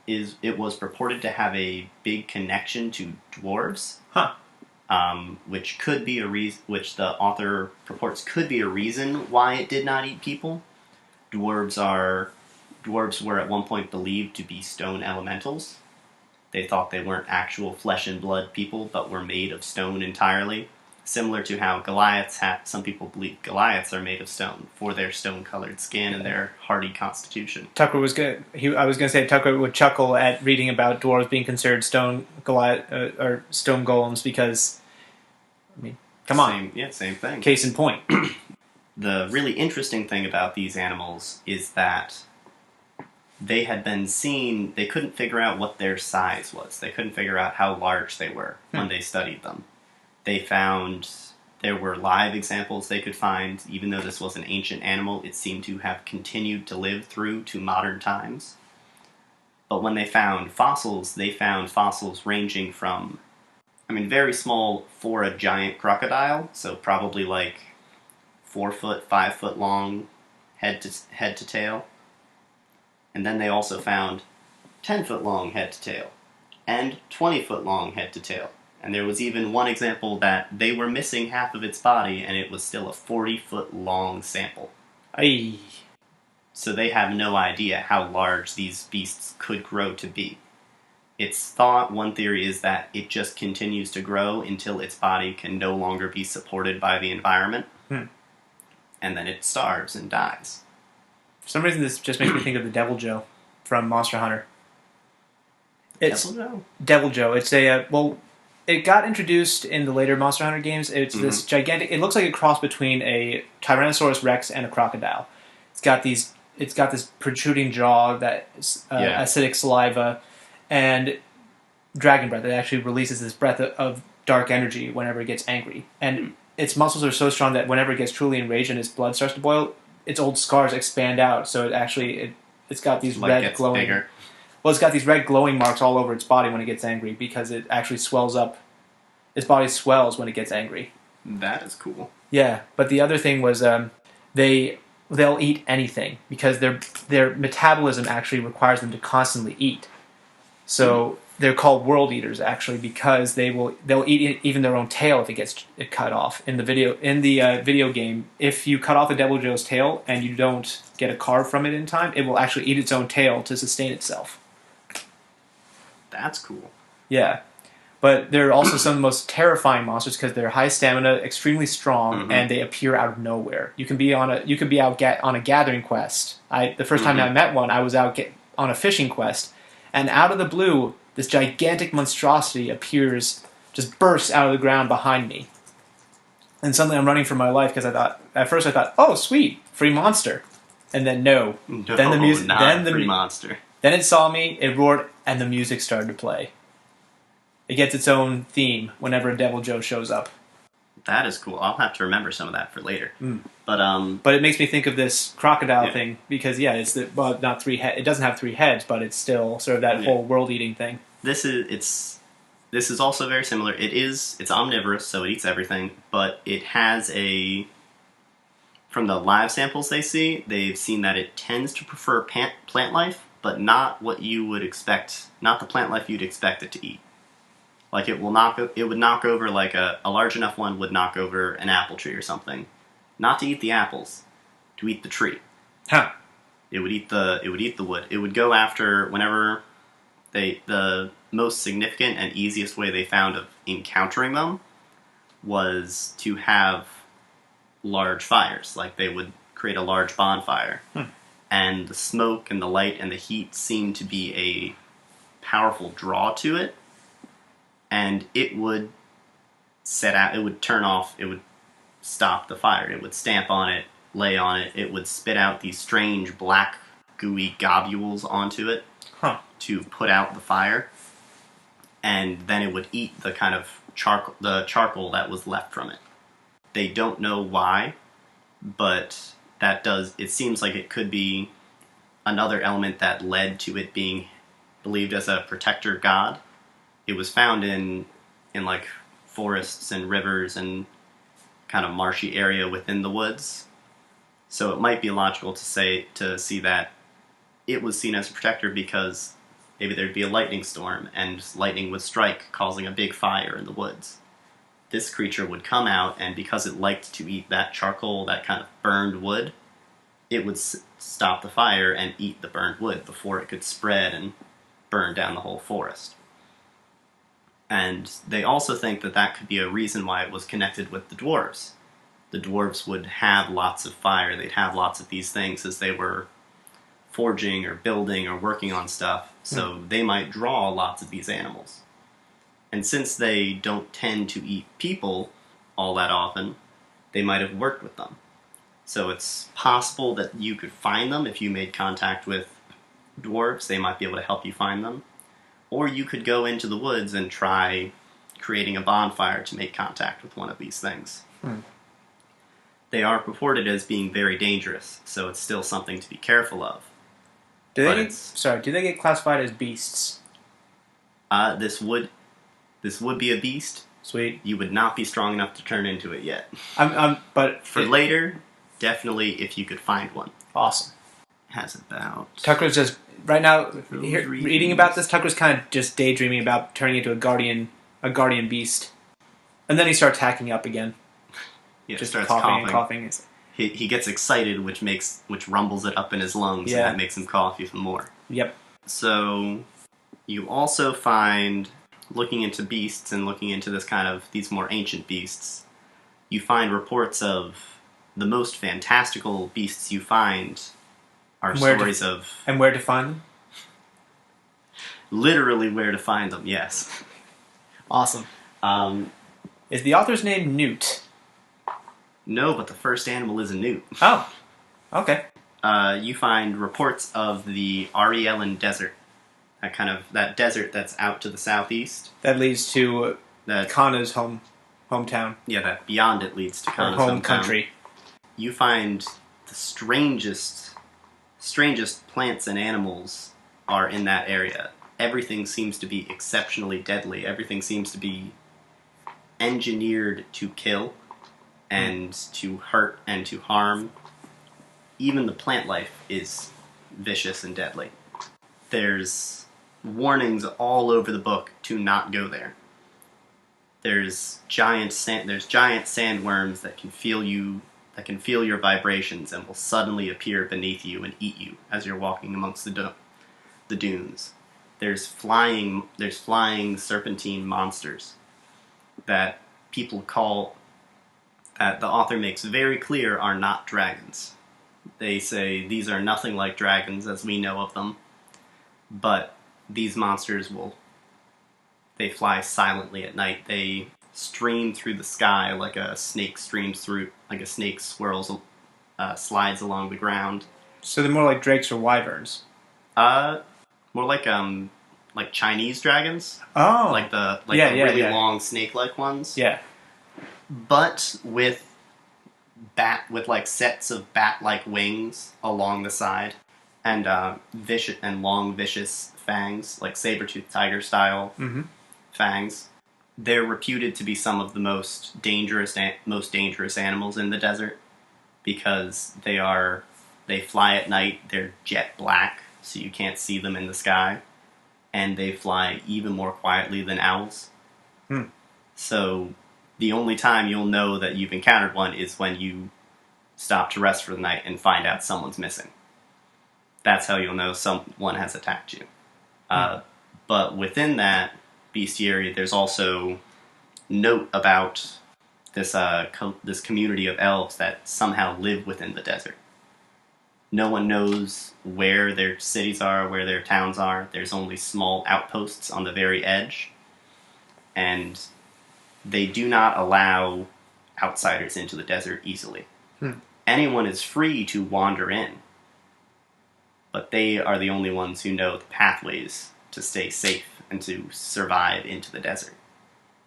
[SPEAKER 1] was purported to have a big connection to dwarves. Which could be which the author purports could be a reason why it did not eat people. Dwarves were at one point believed to be stone elementals. They thought they weren't actual flesh and blood people, but were made of stone entirely. Similar to how some people believe Goliaths are made of stone for their stone-colored skin and their hardy constitution.
[SPEAKER 2] I was going to say Tucker would chuckle at reading about dwarves being considered stone golems because, I mean, come on.
[SPEAKER 1] Same thing.
[SPEAKER 2] Case in point.
[SPEAKER 1] The really interesting thing about these animals is that they had been seen, they couldn't figure out what their size was. They couldn't figure out how large they were when they studied them. They found there were live examples they could find. Even though this was an ancient animal, it seemed to have continued to live through to modern times. But when they found fossils ranging from, very small for a giant crocodile, so probably like 4 foot, 5 foot long head to tail. And then they also found 10 foot long head to tail and 20 foot long head to tail. And there was even one example that they were missing half of its body, and it was still a 40-foot-long sample.
[SPEAKER 2] Aye.
[SPEAKER 1] So they have no idea how large these beasts could grow to be. It's thought, one theory is that it just continues to grow until its body can no longer be supported by the environment, and then it starves and dies.
[SPEAKER 2] For some reason, this just makes me think of the Devil Joe from Monster Hunter. Devil Joe. It's it got introduced in the later Monster Hunter games. It's this gigantic. It looks like a cross between a Tyrannosaurus Rex and a crocodile. It's got this protruding jaw, acidic saliva, and dragon breath. It actually releases this breath of dark energy whenever it gets angry. And its muscles are so strong that whenever it gets truly enraged and its blood starts to boil, its old scars expand out. So it's got these red glowing. Bigger. Well, it's got these red glowing marks all over its body when it gets angry because it actually swells up. Its body swells when it gets angry.
[SPEAKER 1] That is cool.
[SPEAKER 2] Yeah, but the other thing was they'll eat anything because their metabolism actually requires them to constantly eat. So they're called world eaters actually because they'll eat even their own tail if it gets cut off. In the video game, if you cut off a Devil Joe's tail and you don't get a carve from it in time, it will actually eat its own tail to sustain itself.
[SPEAKER 1] That's cool.
[SPEAKER 2] Yeah. But they're also some of the most terrifying monsters because they're high stamina, extremely strong, and they appear out of nowhere. You can be on a gathering quest. The first time I met one, I was out on a fishing quest, and out of the blue, this gigantic monstrosity just bursts out of the ground behind me. And suddenly I'm running for my life because at first I thought, oh sweet, free monster, and then no. Then the music, free monster. Then it saw me, it roared, and the music started to play. It gets its own theme whenever a Devil Joe shows up.
[SPEAKER 1] That is cool. I'll have to remember some of that for later.
[SPEAKER 2] But it makes me think of this crocodile thing because it's not 3 heads. It doesn't have 3 heads, but it's still sort of that whole world-eating thing.
[SPEAKER 1] This is also very similar. It's omnivorous, so it eats everything, but it has from the live samples they see, they've seen that it tends to prefer plant life, but not what you would expect, not the plant life you'd expect it to eat. Like it would knock over, like a large enough one would knock over an apple tree or something. Not to eat the apples, to eat the tree.
[SPEAKER 2] Huh.
[SPEAKER 1] It would eat the wood. It would go after whenever the most significant and easiest way they found of encountering them was to have large fires. Like they would create a large bonfire. And the smoke and the light and the heat seemed to be a powerful draw to it. And it would it would stop the fire. It would stamp on it, lay on it. It would spit out these strange black gooey globules onto it to put out the fire. And then it would eat the kind of charcoal that was left from it. They don't know why, but it seems like it could be another element that led to it being believed as a protector god. It was found in like forests and rivers and kind of marshy area within the woods. So it might be logical to see that it was seen as a protector because maybe there'd be a lightning storm and lightning would strike, causing a big fire in the woods. This creature would come out, and because it liked to eat that charcoal, that kind of burned wood, it would stop the fire and eat the burned wood before it could spread and burn down the whole forest. And they also think that could be a reason why it was connected with the dwarves. The dwarves would have lots of fire, they'd have lots of these things as they were forging or building or working on stuff, so they might draw lots of these animals. And since they don't tend to eat people all that often, they might have worked with them. So it's possible that you could find them if you made contact with dwarves. They might be able to help you find them. Or you could go into the woods and try creating a bonfire to make contact with one of these things. They are purported as being very dangerous, so it's still something to be careful of.
[SPEAKER 2] Do they get classified as beasts?
[SPEAKER 1] This would be a beast.
[SPEAKER 2] Sweet.
[SPEAKER 1] You would not be strong enough to turn into it yet.
[SPEAKER 2] But
[SPEAKER 1] for later, definitely if you could find one.
[SPEAKER 2] Awesome.
[SPEAKER 1] Has about...
[SPEAKER 2] Tucker's just right now reading about this. Tucker's kind of just daydreaming about turning into a guardian beast, and then he starts hacking up again.
[SPEAKER 1] Yeah,
[SPEAKER 2] just
[SPEAKER 1] starts
[SPEAKER 2] coughing and coughing.
[SPEAKER 1] He gets excited, which rumbles it up in his lungs, and that makes him cough even more.
[SPEAKER 2] Yep.
[SPEAKER 1] So you also find, looking into beasts and looking into these more ancient beasts, you find reports of the most fantastical beasts you find are stories of...
[SPEAKER 2] And where to find them?
[SPEAKER 1] Literally where to find them, yes.
[SPEAKER 2] Awesome. Is the author's name Newt?
[SPEAKER 1] No, but the first animal is a newt.
[SPEAKER 2] Oh, okay.
[SPEAKER 1] You find reports of the Ariellen Desert. That desert that's out to the southeast.
[SPEAKER 2] That leads to Kana's hometown.
[SPEAKER 1] Yeah, that beyond it leads to Kana's
[SPEAKER 2] home
[SPEAKER 1] hometown.
[SPEAKER 2] Country.
[SPEAKER 1] You find the strangest plants and animals are in that area. Everything seems to be exceptionally deadly. Everything seems to be engineered to kill and to hurt and to harm. Even the plant life is vicious and deadly. There's warnings all over the book to not go there. There's giant sandworms that can feel your vibrations and will suddenly appear beneath you and eat you as you're walking amongst the dunes. There's flying serpentine monsters that that the author makes very clear are not dragons. They say these are nothing like dragons as we know of them, but these monsters they fly silently at night. They stream through the sky like a snake slides along the ground.
[SPEAKER 2] So they're more like drakes or wyverns?
[SPEAKER 1] More like Chinese dragons.
[SPEAKER 2] Oh.
[SPEAKER 1] Like the really long snake-like ones.
[SPEAKER 2] Yeah.
[SPEAKER 1] But with sets of bat-like wings along the side, and long vicious fangs, like saber-toothed tiger style fangs. They're reputed to be some of the most dangerous animals in the desert. because they fly at night. They're jet black, so you can't see them in the sky, and they fly even more quietly than owls. So the only time you'll know that you've encountered one is when you stop to rest for the night and find out someone's missing. That's how you'll know someone has attacked you. But within that bestiary, there's also note about this community of elves that somehow live within the desert. No one knows where their cities are, where their towns are. There's only small outposts on the very edge. And they do not allow outsiders into the desert easily. Anyone is free to wander in, but they are the only ones who know the pathways to stay safe and to survive into the desert.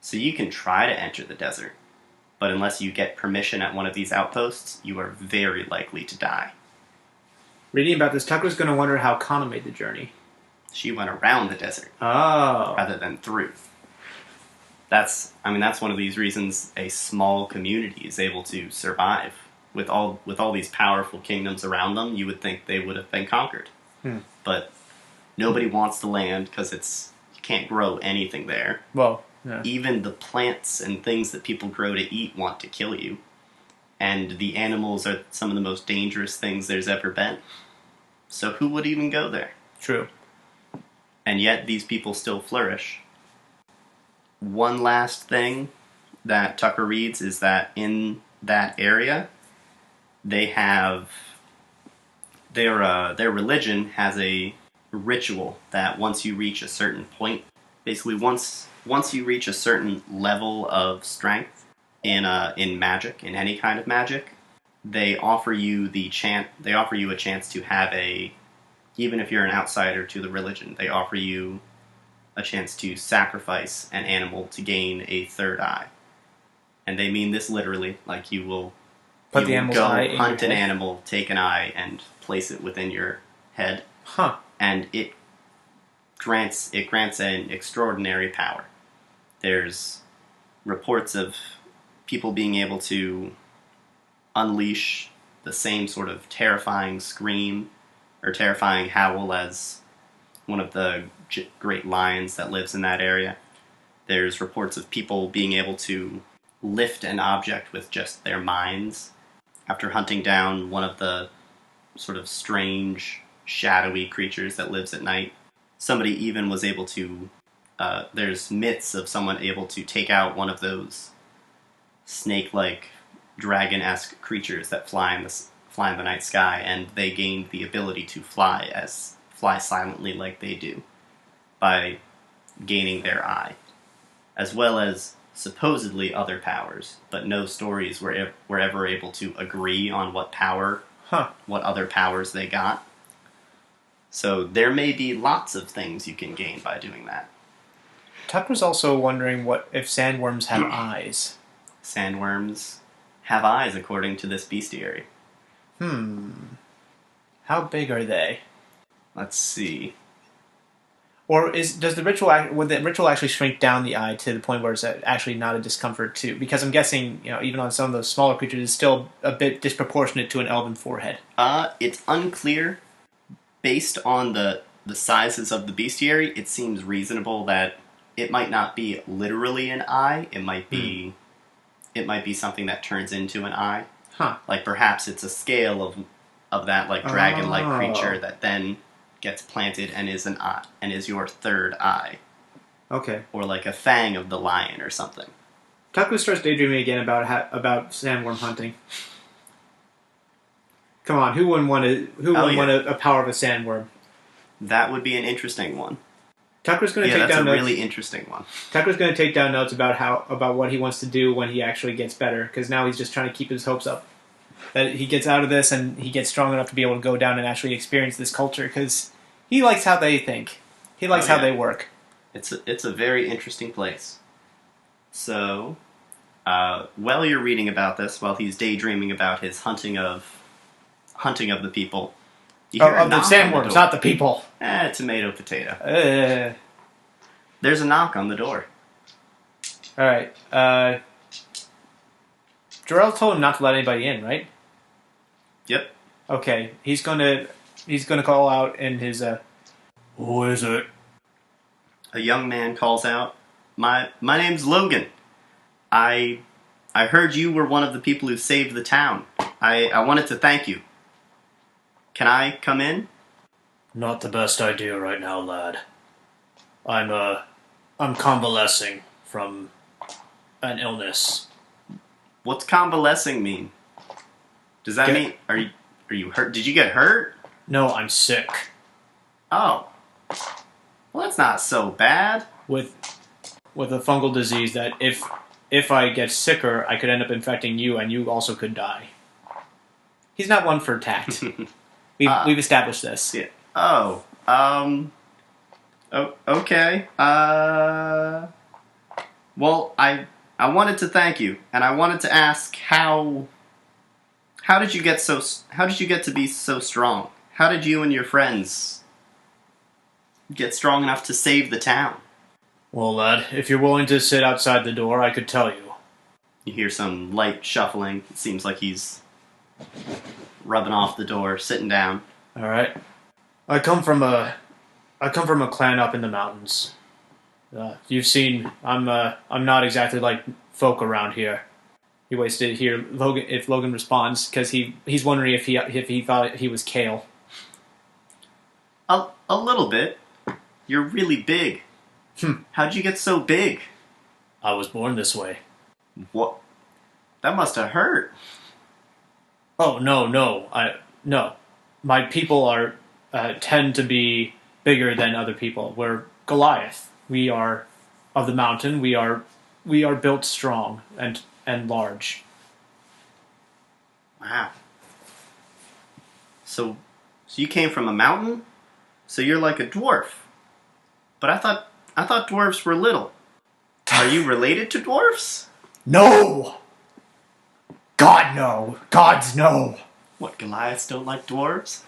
[SPEAKER 1] So you can try to enter the desert, but unless you get permission at one of these outposts, you are very likely to die.
[SPEAKER 2] Reading about this, Tucker's going to wonder how Kana made the journey.
[SPEAKER 1] She went around the desert rather than through. That's one of these reasons a small community is able to survive. With all these powerful kingdoms around them, you would think they would have been conquered. But nobody wants the land because you can't grow anything there.
[SPEAKER 2] Well, yeah.
[SPEAKER 1] Even the plants and things that people grow to eat want to kill you. And the animals are some of the most dangerous things there's ever been. So who would even go there?
[SPEAKER 2] True.
[SPEAKER 1] And yet these people still flourish. One last thing that Tucker reads is that in that area, their religion has a ritual that once you reach a certain point, basically once you reach a certain level of strength in magic, in any kind of magic, they offer you a chance to have even if you're an outsider to the religion, they offer you a chance to sacrifice an animal to gain a third eye. And they mean this literally, like you will
[SPEAKER 2] Put the animal's eye in your
[SPEAKER 1] hunt an
[SPEAKER 2] head?
[SPEAKER 1] animal, take an eye, and place it within your head. And it grants an extraordinary power. There's reports of people being able to unleash the same sort of terrifying scream or terrifying howl as one of the great lions that lives in that area. There's reports of people being able to lift an object with just their minds after hunting down one of the sort of strange, shadowy creatures that lives at night. Somebody even was able to... there's myths of someone able to take out one of those snake-like, dragon-esque creatures that fly in the night sky, and they gained the ability to fly silently like they do by gaining their eye, as well as supposedly other powers, but no stories were ever able to agree on what other powers they got. So there may be lots of things you can gain by doing that.
[SPEAKER 2] Tucker's also wondering what if sandworms have eyes.
[SPEAKER 1] Sandworms have eyes, according to this bestiary.
[SPEAKER 2] How big are they?
[SPEAKER 1] Let's see.
[SPEAKER 2] Or would the ritual actually shrink down the eye to the point where it's actually not a discomfort too? Because I'm guessing, even on some of those smaller creatures, it's still a bit disproportionate to an elven forehead.
[SPEAKER 1] It's unclear. Based on the sizes of the bestiary, it seems reasonable that it might not be literally an eye. It might be something that turns into an eye. Like perhaps it's a scale of that like dragon-like creature that then gets planted and is an eye and is your third eye.
[SPEAKER 2] Okay.
[SPEAKER 1] Or like a fang of the lion or something.
[SPEAKER 2] Tucker starts daydreaming again about sandworm hunting. Come on, who wouldn't want a power of a sandworm?
[SPEAKER 1] That would be an interesting one.
[SPEAKER 2] Tucker's going to take down notes.
[SPEAKER 1] That's a really interesting one.
[SPEAKER 2] Tucker's going to take down notes about what he wants to do when he actually gets better, because now he's just trying to keep his hopes up that he gets out of this and he gets strong enough to be able to go down and actually experience this culture, because he likes how they think. He likes how they work.
[SPEAKER 1] It's a very interesting place. So, while you're reading about this, while he's daydreaming about his hunting of the people, you hear a knock
[SPEAKER 2] the sandworms, not the people.
[SPEAKER 1] Tomato, potato. There's a knock on the door.
[SPEAKER 2] All right. Jarrell told him not to let anybody in, right?
[SPEAKER 1] Yep.
[SPEAKER 2] Okay, he's gonna call out in his Who is it?
[SPEAKER 1] A young man calls out, My name's Logan. I heard you were one of the people who saved the town. I wanted to thank you. Can I come in?
[SPEAKER 3] Not the best idea right now, lad. I'm convalescing from an illness.
[SPEAKER 1] What's convalescing mean? Does that mean are you hurt? Did you get hurt?
[SPEAKER 3] No, I'm sick.
[SPEAKER 1] Oh. Well, that's not so bad.
[SPEAKER 2] with a fungal disease that if I get sicker, I could end up infecting you, and you also could die. He's not one for tact. We've established this.
[SPEAKER 1] Yeah. Oh. Oh. Okay. Well, I wanted to thank you, and I wanted to ask how did you get to be so strong? How did you and your friends get strong enough to save the town?
[SPEAKER 3] Well, lad, if you're willing to sit outside the door, I could tell you.
[SPEAKER 1] You hear some light shuffling. It seems like he's rubbing off the door, sitting down.
[SPEAKER 3] All right. I come from a clan up in the mountains. You've seen. I'm not exactly like folk around here. He waits to hear if Logan responds because he's wondering if he thought he was Kale.
[SPEAKER 1] A little bit. You're really big. How'd you get so big?
[SPEAKER 3] I was born this way.
[SPEAKER 1] What? That must have hurt.
[SPEAKER 3] Oh no. No. My people are tend to be bigger than other people. We're Goliath. We are of the mountain. We are built strong and large.
[SPEAKER 1] Wow. So you came from a mountain? So you're like a dwarf. But I thought dwarves were little. Are you related to dwarfs?
[SPEAKER 2] No! God, no! Gods, no!
[SPEAKER 1] What, Goliaths don't like dwarves?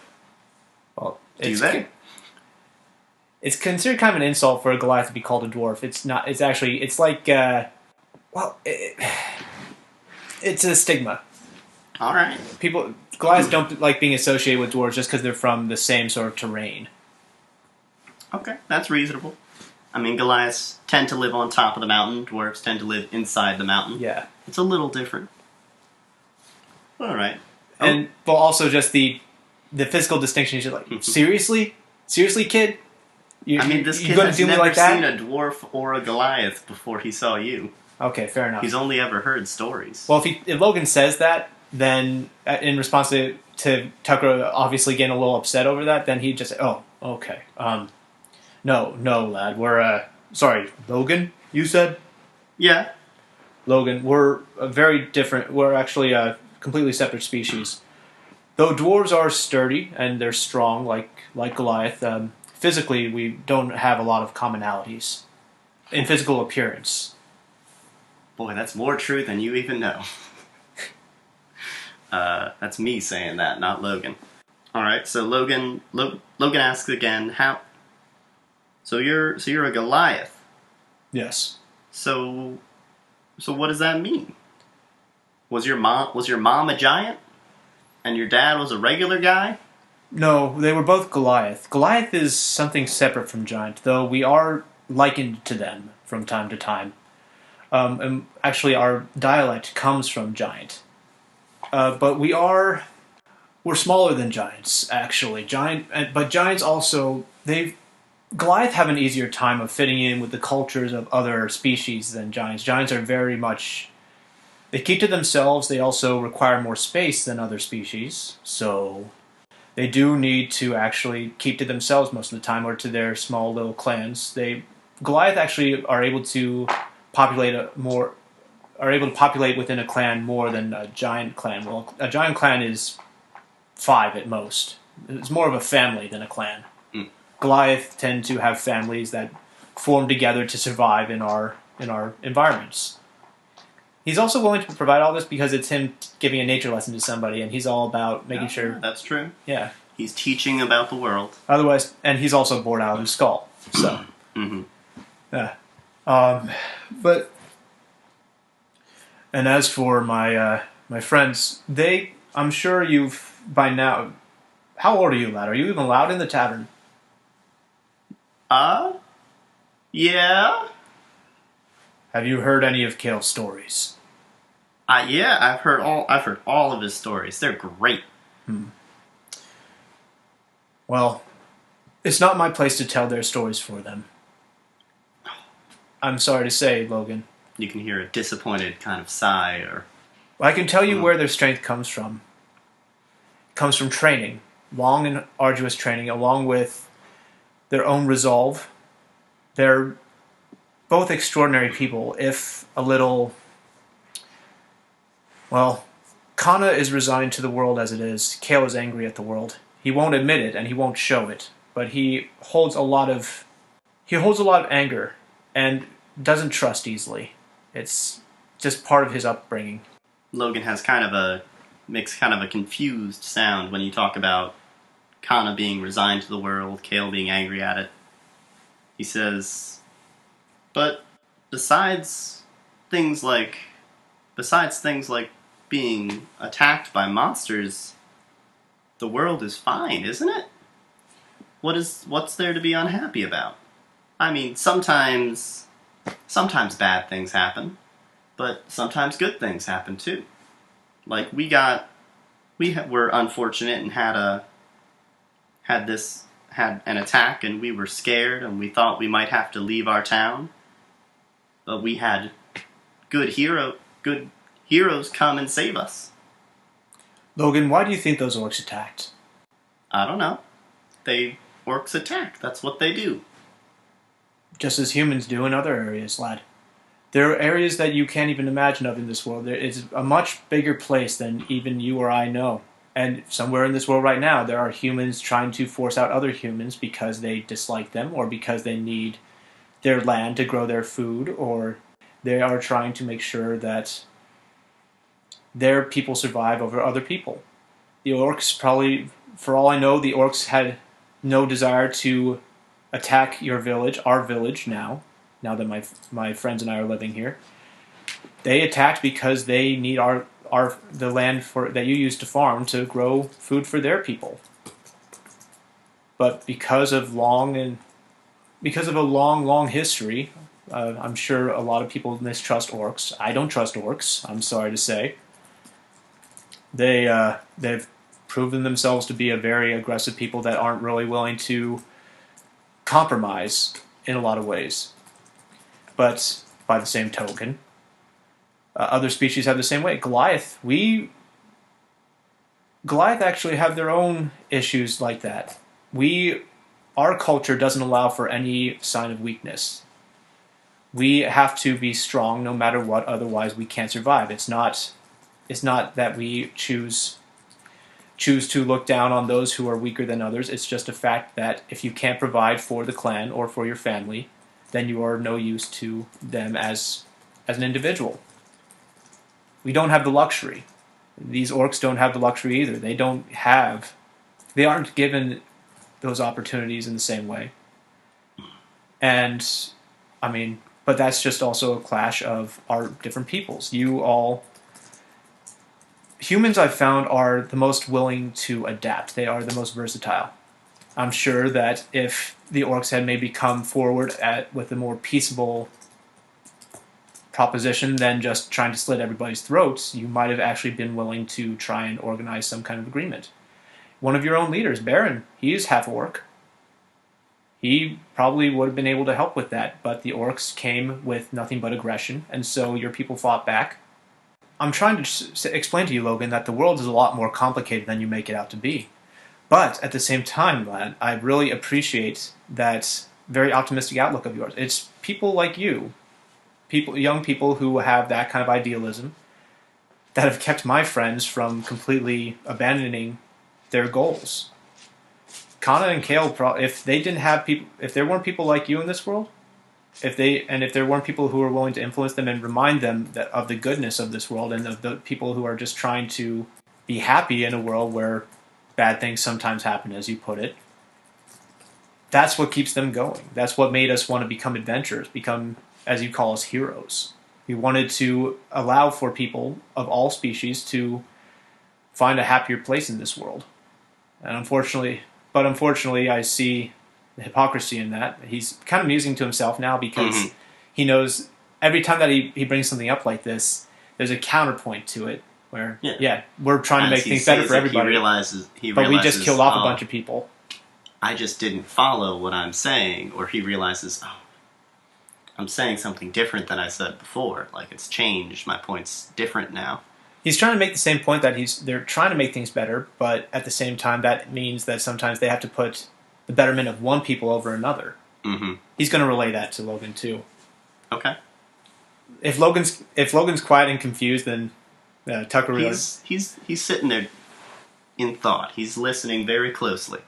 [SPEAKER 2] Well,
[SPEAKER 1] Do they?
[SPEAKER 2] It's considered kind of an insult for a Goliath to be called a dwarf. It's not. It's actually. It's like. It's a stigma.
[SPEAKER 1] All right.
[SPEAKER 2] Goliaths don't like being associated with dwarves just because they're from the same sort of terrain.
[SPEAKER 1] Okay, that's reasonable. I mean, Goliaths tend to live on top of the mountain. Dwarves tend to live inside the mountain.
[SPEAKER 2] Yeah.
[SPEAKER 1] It's a little different. All right.
[SPEAKER 2] But also just the physical distinction is just like, seriously, kid.
[SPEAKER 1] This kid has never seen a dwarf or a Goliath before he saw you.
[SPEAKER 2] Okay, fair enough.
[SPEAKER 1] He's only ever heard stories.
[SPEAKER 2] Well, if Logan says that, then in response to Tukra obviously getting a little upset over that, then he'd just say, "Oh, okay. No, lad. We're sorry, Logan. You said,
[SPEAKER 1] yeah,
[SPEAKER 2] Logan. We're very different. We're actually a completely separate species. Though dwarves are sturdy and they're strong, like Goliath. Physically, we don't have a lot of commonalities in physical appearance."
[SPEAKER 1] Boy, that's more true than you even know. That's me saying that, not Logan. All right, so Logan asks again, how? So you're a Goliath.
[SPEAKER 2] Yes.
[SPEAKER 1] So what does that mean? Was your mom a giant, and your dad was a regular guy?
[SPEAKER 2] No, they were both Goliath. Goliath is something separate from giant, though we are likened to them from time to time. And actually, our dialect comes from giant. But we're smaller than giants, actually. But giants also, Goliath have an easier time of fitting in with the cultures of other species than giants. Giants are very much, they keep to themselves. They also require more space than other species. So they do need to actually keep to themselves most of the time, or to their small little clans. Goliath actually are able to populate within a clan more than a giant clan. Well, a giant clan is 5 at most. It's more of a family than a clan. Goliath tend to have families that form together to survive in our environments. He's also willing to provide all this because it's him giving a nature lesson to somebody, and he's all about making sure.
[SPEAKER 1] That's true.
[SPEAKER 2] Yeah.
[SPEAKER 1] He's teaching about the world.
[SPEAKER 2] Otherwise, and he's also bored out of his skull. So. Yeah. But. And as for my friends, they
[SPEAKER 3] I'm sure you've, by now... How old are you, lad? Are you even allowed in the tavern?
[SPEAKER 1] Yeah?
[SPEAKER 3] Have you heard any of Kale's stories?
[SPEAKER 1] Yeah, I've heard all of his stories. They're great.
[SPEAKER 3] Well, it's not my place to tell their stories for them. I'm sorry to say, Logan.
[SPEAKER 1] You can hear a disappointed kind of sigh, or...
[SPEAKER 3] I can tell you where their strength comes from. It comes from training. Long and arduous training, along with their own resolve. They're both extraordinary people, if a little... Well, Kana is resigned to the world as it is. Kale is angry at the world. He won't admit it, and he won't show it. But he holds a lot of anger, and doesn't trust easily. It's just part of his upbringing.
[SPEAKER 1] Logan has kind of a confused sound when you talk about Kana being resigned to the world, Kale being angry at it. He says, but besides things like being attacked by monsters, the world is fine, isn't it? What's there to be unhappy about? I mean, sometimes bad things happen, but sometimes good things happen too. Like were unfortunate and had an attack, and we were scared, and we thought we might have to leave our town. But we had good heroes come and save us.
[SPEAKER 3] Logan, why do you think those orcs attacked?
[SPEAKER 1] I don't know. Orcs attack. That's what they do.
[SPEAKER 3] Just as humans do in other areas, lad. There are areas that you can't even imagine of in this world. There is a much bigger place than even you or I know. And somewhere in this world right now, there are humans trying to force out other humans because they dislike them, or because they need their land to grow their food, or they are trying to make sure that their people survive over other people. The orcs probably, for all I know, the orcs had no desire to attack your village, our village now that my friends and I are living here. They attacked because they need the land that you use to farm to grow food for their people. But because of a long history, I'm sure a lot of people mistrust orcs. I don't trust orcs, I'm sorry to say. They've proven themselves to be a very aggressive people that aren't really willing to compromise in a lot of ways. But by the same token, other species have the same way. Goliath actually have their own issues like that. Our culture doesn't allow for any sign of weakness. We have to be strong no matter what, otherwise we can't survive. It's not that we choose to look down on those who are weaker than others. It's just a fact that if you can't provide for the clan or for your family, then you are no use to them as an individual. We don't have the luxury. These orcs don't have the luxury either. They aren't given those opportunities in the same way. And, I mean, but that's just also a clash of our different peoples. Humans, I've found, are the most willing to adapt. They are the most versatile. I'm sure that if the orcs had maybe come forward with a more peaceable proposition than just trying to slit everybody's throats, you might have actually been willing to try and organize some kind of agreement. One of your own leaders, Baron, he's half orc. He probably would have been able to help with that, but the orcs came with nothing but aggression, and so your people fought back. I'm trying to explain to you, Logan, that the world is a lot more complicated than you make it out to be. But at the same time, lad, I really appreciate that very optimistic outlook of yours. It's people like you, young people who have that kind of idealism, that have kept my friends from completely abandoning their goals. Kana and Kale, if there weren't people like you in this world, if there weren't people who were willing to influence them and remind them of the goodness of this world, and of the people who are just trying to be happy in a world where bad things sometimes happen, as you put it, that's what keeps them going. That's what made us want to become adventurers, become, as you call us, heroes. We wanted to allow for people of all species to find a happier place in this world. And unfortunately, I see the hypocrisy in that. He's kind of musing to himself now because he knows every time that he brings something up like this, there's a counterpoint to it where, we're trying to make things better for everybody.
[SPEAKER 1] He realizes,
[SPEAKER 3] but we just killed off a bunch of people.
[SPEAKER 1] I just didn't follow what I'm saying, or he realizes, I'm saying something different than I said before. Like, it's changed. My point's different now.
[SPEAKER 3] He's trying to make the same point that they're trying to make things better, but at the same time, that means that sometimes they have to put the betterment of one people over another.
[SPEAKER 1] Mm-hmm.
[SPEAKER 3] He's going to relay that to Logan too.
[SPEAKER 1] Okay.
[SPEAKER 3] If Logan's quiet and confused, then Tucker realizes
[SPEAKER 1] he's sitting there in thought. He's listening very closely.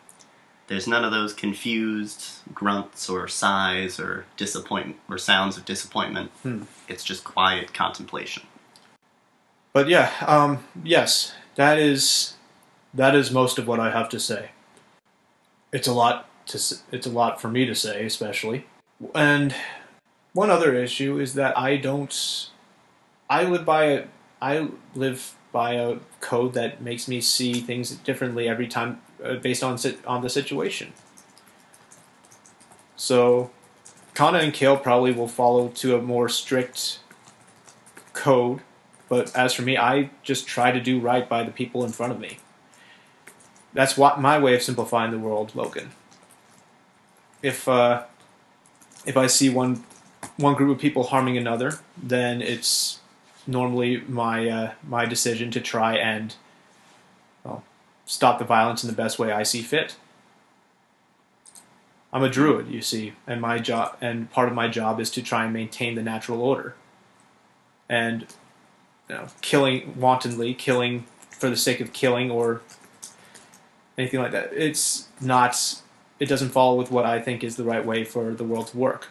[SPEAKER 1] There's none of those confused grunts or sighs or disappointment or sounds of disappointment. It's just quiet contemplation.
[SPEAKER 3] But yes, that is most of what I have to say. It's a lot for me to say, especially. And one other issue is that I live by a code that makes me see things differently every time based on the situation. So, Kana and Kale probably will follow to a more strict code. But as for me, I just try to do right by the people in front of me. That's my way of simplifying the world, Logan. If I see one group of people harming another, then it's normally my decision to try and stop the violence in the best way I see fit. I'm a druid, you see, and part of my job is to try and maintain the natural order. And killing wantonly, killing for the sake of killing, or anything like that. It doesn't follow with what I think is the right way for the world to work.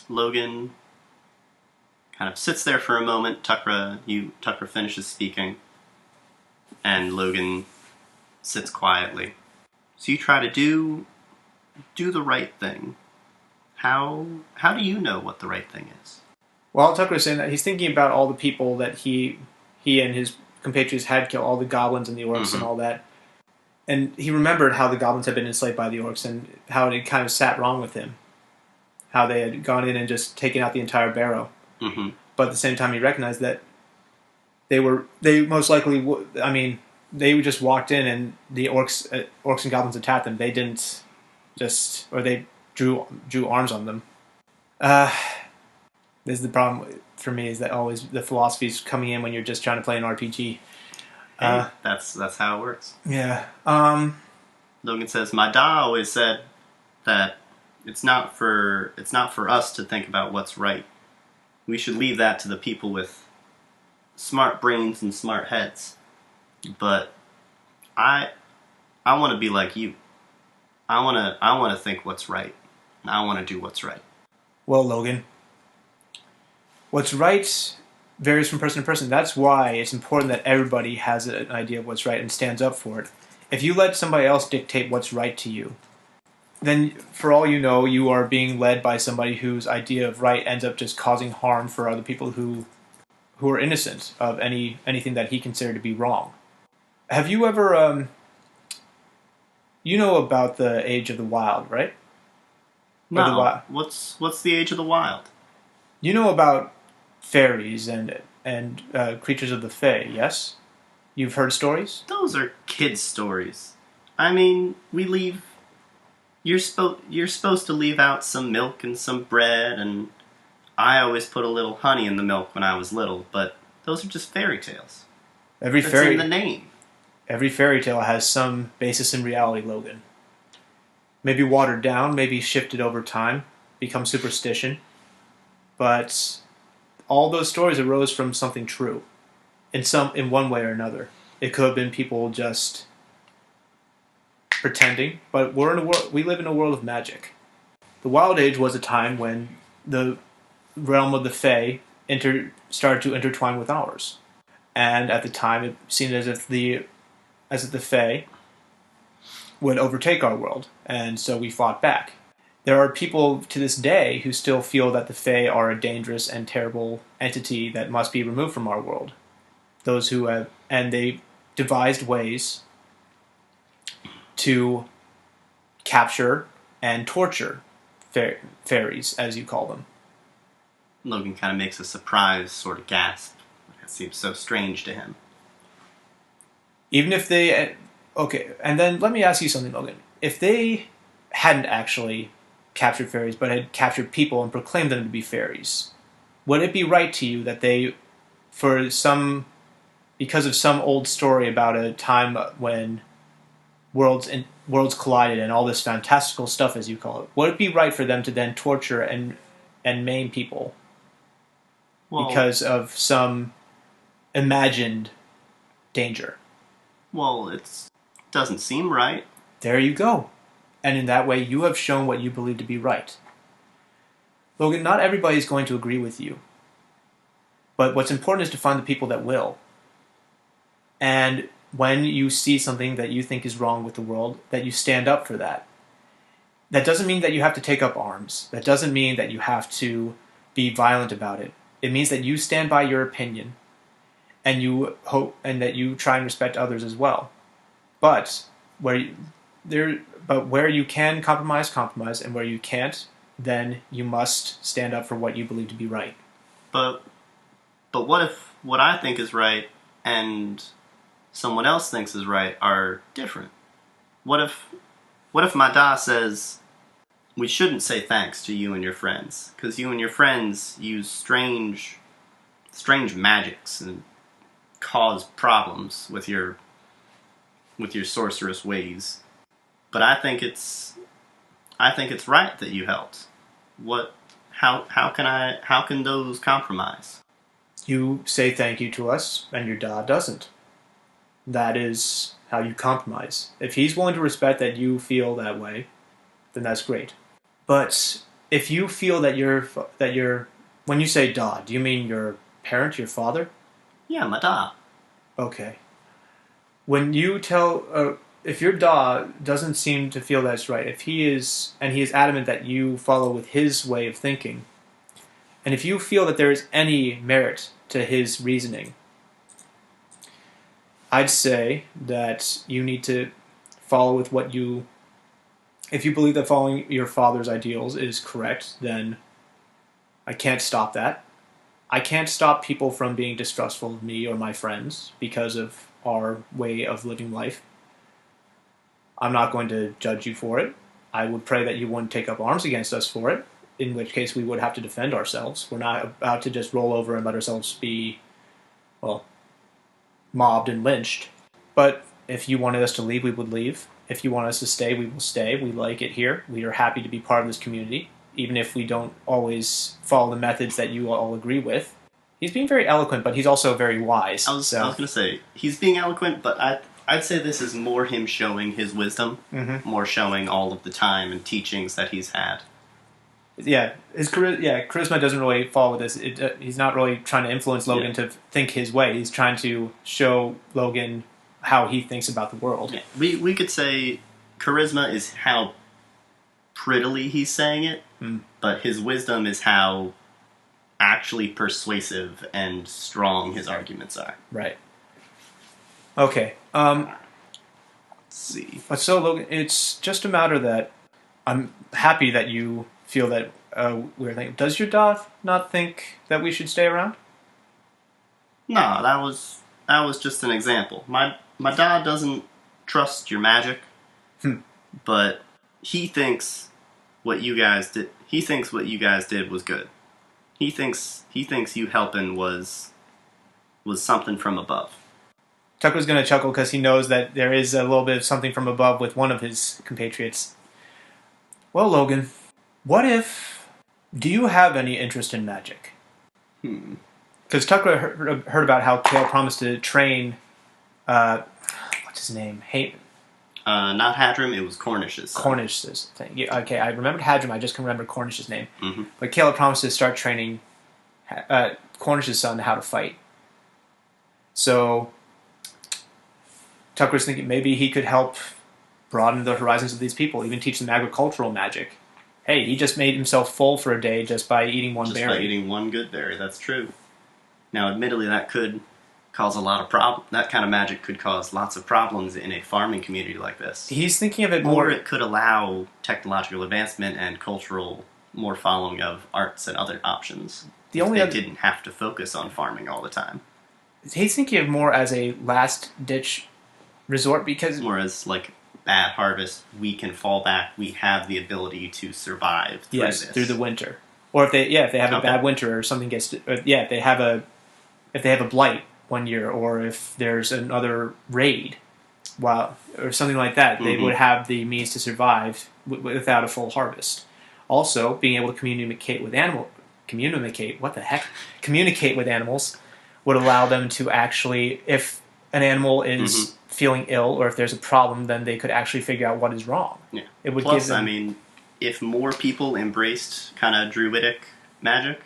[SPEAKER 1] Logan kind of sits there for a moment. Tukra finishes speaking, and Logan sits quietly. So you try to do the right thing. How do you know what the right thing is?
[SPEAKER 3] Well, Tucker is saying that he's thinking about all the people that he and his compatriots had killed, all the goblins and the orcs and all that. And he remembered how the goblins had been enslaved by the orcs and how it had kind of sat wrong with him. How they had gone in and just taken out the entire barrow.
[SPEAKER 1] Mm-hmm.
[SPEAKER 3] But at the same time, he recognized that they most likely, they just walked in and the orcs and goblins attacked them. They didn't they drew arms on them. This is the problem for me, is that always the philosophy's coming in when you're just trying to play an RPG.
[SPEAKER 1] That's how it works.
[SPEAKER 3] Yeah.
[SPEAKER 1] Logan says, "My Da always said that it's not for us to think about what's right. We should leave that to the people with smart brains and smart heads. But I want to be like you. I want to think what's right. And I want to do what's right."
[SPEAKER 3] Well, Logan, what's right varies from person to person. That's why it's important that everybody has an idea of what's right and stands up for it. If you let somebody else dictate what's right to you, then for all you know, you are being led by somebody whose idea of right ends up just causing harm for other people who are innocent of anything that he considered to be wrong. Have you ever you know about the Age of the Wild, right?
[SPEAKER 1] No. What's the Age of the Wild?
[SPEAKER 3] You know about fairies and creatures of the Fae, yes? You've heard stories?
[SPEAKER 1] Those are kids' stories. I mean, you're supposed to leave out some milk and some bread, and I always put a little honey in the milk when I was little, but those are just fairy tales. That's in the name.
[SPEAKER 3] Every fairy tale has some basis in reality, Logan. Maybe watered down, maybe shifted over time, become superstition. But all those stories arose from something true, in one way or another. It could have been people just pretending, but we live in a world of magic. The Wild Age was a time when the realm of the Fae started to intertwine with ours, and at the time it seemed as if the Fae would overtake our world, and so we fought back.
[SPEAKER 2] there are people to this day who still feel that the Fae are a dangerous and terrible entity that must be removed from our world. Those who have, and they devised ways to capture and torture fairies, as you call them.
[SPEAKER 1] Logan kind of makes a surprised sort of gasp. It seems so strange to him.
[SPEAKER 2] Even if they... Okay, and then let me ask you something, Logan. If they hadn't actually captured fairies, but had captured people and proclaimed them to be fairies, would it be right to you that they, because of some old story about a time when worlds collided and all this fantastical stuff, as you call it, would it be right for them to then torture and maim people because of some imagined danger?
[SPEAKER 1] Well, it doesn't seem right.
[SPEAKER 2] There you go. And in that way, you have shown what you believe to be right. Logan, not everybody is going to agree with you. But what's important is to find the people that will. And when you see something that you think is wrong with the world, that you stand up for that. That doesn't mean that you have to take up arms. That doesn't mean that you have to be violent about it. It means that you stand by your opinion, and you hope, and that you try and respect others as well. But where you can compromise, and where you can't, then you must stand up for what you believe to be right.
[SPEAKER 1] But what if what I think is right and someone else thinks is right are different? What if my da says we shouldn't say thanks to you and your friends because you and your friends use strange magics and cause problems with your sorcerous ways? But I think it's right that you helped. How can those compromise?
[SPEAKER 2] You say thank you to us, and your da doesn't. That is how you compromise. If he's willing to respect that you feel that way, then that's great. But if you feel that you're when you say da, do you mean your parent, your father?
[SPEAKER 1] Yeah, my da.
[SPEAKER 2] Okay. When you tell, if your da doesn't seem to feel that's right, if he is adamant that you follow with his way of thinking, and if you feel that there is any merit to his reasoning, I'd say that you need to follow with what you... If you believe that following your father's ideals is correct, then I can't stop that. I can't stop people from being distrustful of me or my friends because of our way of living life. I'm not going to judge you for it. I would pray that you wouldn't take up arms against us for it, in which case we would have to defend ourselves. We're not about to just roll over and let ourselves be, well, mobbed and lynched. But if you wanted us to leave, we would leave. If you want us to stay, we will stay. We like it here. We are happy to be part of this community, even if we don't always follow the methods that you all agree with. He's being very eloquent, but he's also very wise.
[SPEAKER 1] I was going to say, he's being eloquent, but I'd say this is more him showing his wisdom, more showing all of the time and teachings that he's had.
[SPEAKER 2] Yeah, charisma doesn't really fall with this. He's not really trying to influence Logan to think his way. He's trying to show Logan how he thinks about the world.
[SPEAKER 1] Yeah. We could say charisma is how prettily he's saying it, but his wisdom is how actually persuasive and strong his arguments are.
[SPEAKER 2] Right. Okay. Let's
[SPEAKER 1] see.
[SPEAKER 2] So, Logan, it's just a matter that I'm happy that you feel that we're thinking. Does your da not think that we should stay around?
[SPEAKER 1] No, that was just an example. My da doesn't trust your magic, but he thinks what you guys did. He thinks what you guys did was good. He thinks you helping was something from above.
[SPEAKER 2] Tucker's going to chuckle because he knows that there is a little bit of something from above with one of his compatriots. Well, Logan, what if... Do you have any interest in magic? Because Tucker heard about how Kale promised to train... what's his name?
[SPEAKER 1] Not Hadrim, it was Cornish's son.
[SPEAKER 2] Cornish's thing. Yeah, okay, I remembered Hadrim, I just couldn't remember Cornish's name. But Caleb promised to start training Cornish's son how to fight. So Tucker's thinking maybe he could help broaden the horizons of these people, even teach them agricultural magic. Hey, he just made himself full for a day just by eating one berry.
[SPEAKER 1] Just by eating one good berry, that's true. Now, admittedly, that could cause a lot of problems. That kind of magic could cause lots of problems in a farming community like this.
[SPEAKER 2] He's thinking of it
[SPEAKER 1] Or
[SPEAKER 2] more...
[SPEAKER 1] it could allow technological advancement and cultural more following of arts and other options. They didn't have to focus on farming all the time.
[SPEAKER 2] He's thinking of more as a last-ditch resort because...
[SPEAKER 1] More as, like, bad harvest, we can fall back, we have the ability to survive through this.
[SPEAKER 2] Through the winter. Or if they have a bad winter or something gets... if they have a blight one year, or if there's another raid, or something like that, they would have the means to survive without a full harvest. Also, being able to communicate with animals would allow them to actually, if an animal is feeling ill or if there's a problem, then they could actually figure out what is wrong.
[SPEAKER 1] Yeah.
[SPEAKER 2] It would
[SPEAKER 1] Plus,
[SPEAKER 2] give them...
[SPEAKER 1] I mean, if more people embraced kind of druidic magic,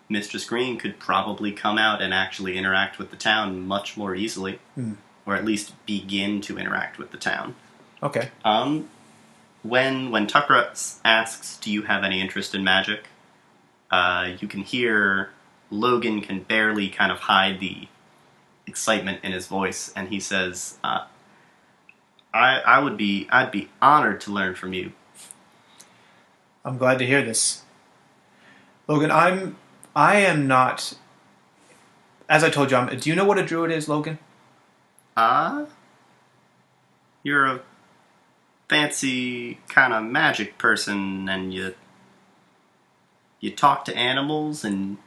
[SPEAKER 1] Mistress Green could probably come out and actually interact with the town much more easily, or at least begin to interact with the town.
[SPEAKER 2] Okay.
[SPEAKER 1] When Tukra asks, "Do you have any interest in magic?" You can hear Logan can barely kind of hide the excitement in his voice, and he says, "I'd be honored to learn from you."
[SPEAKER 2] I'm glad to hear this, Logan. I am not. As I told you, do you know what a druid is, Logan?
[SPEAKER 1] You're a fancy kind of magic person, and you talk to animals, and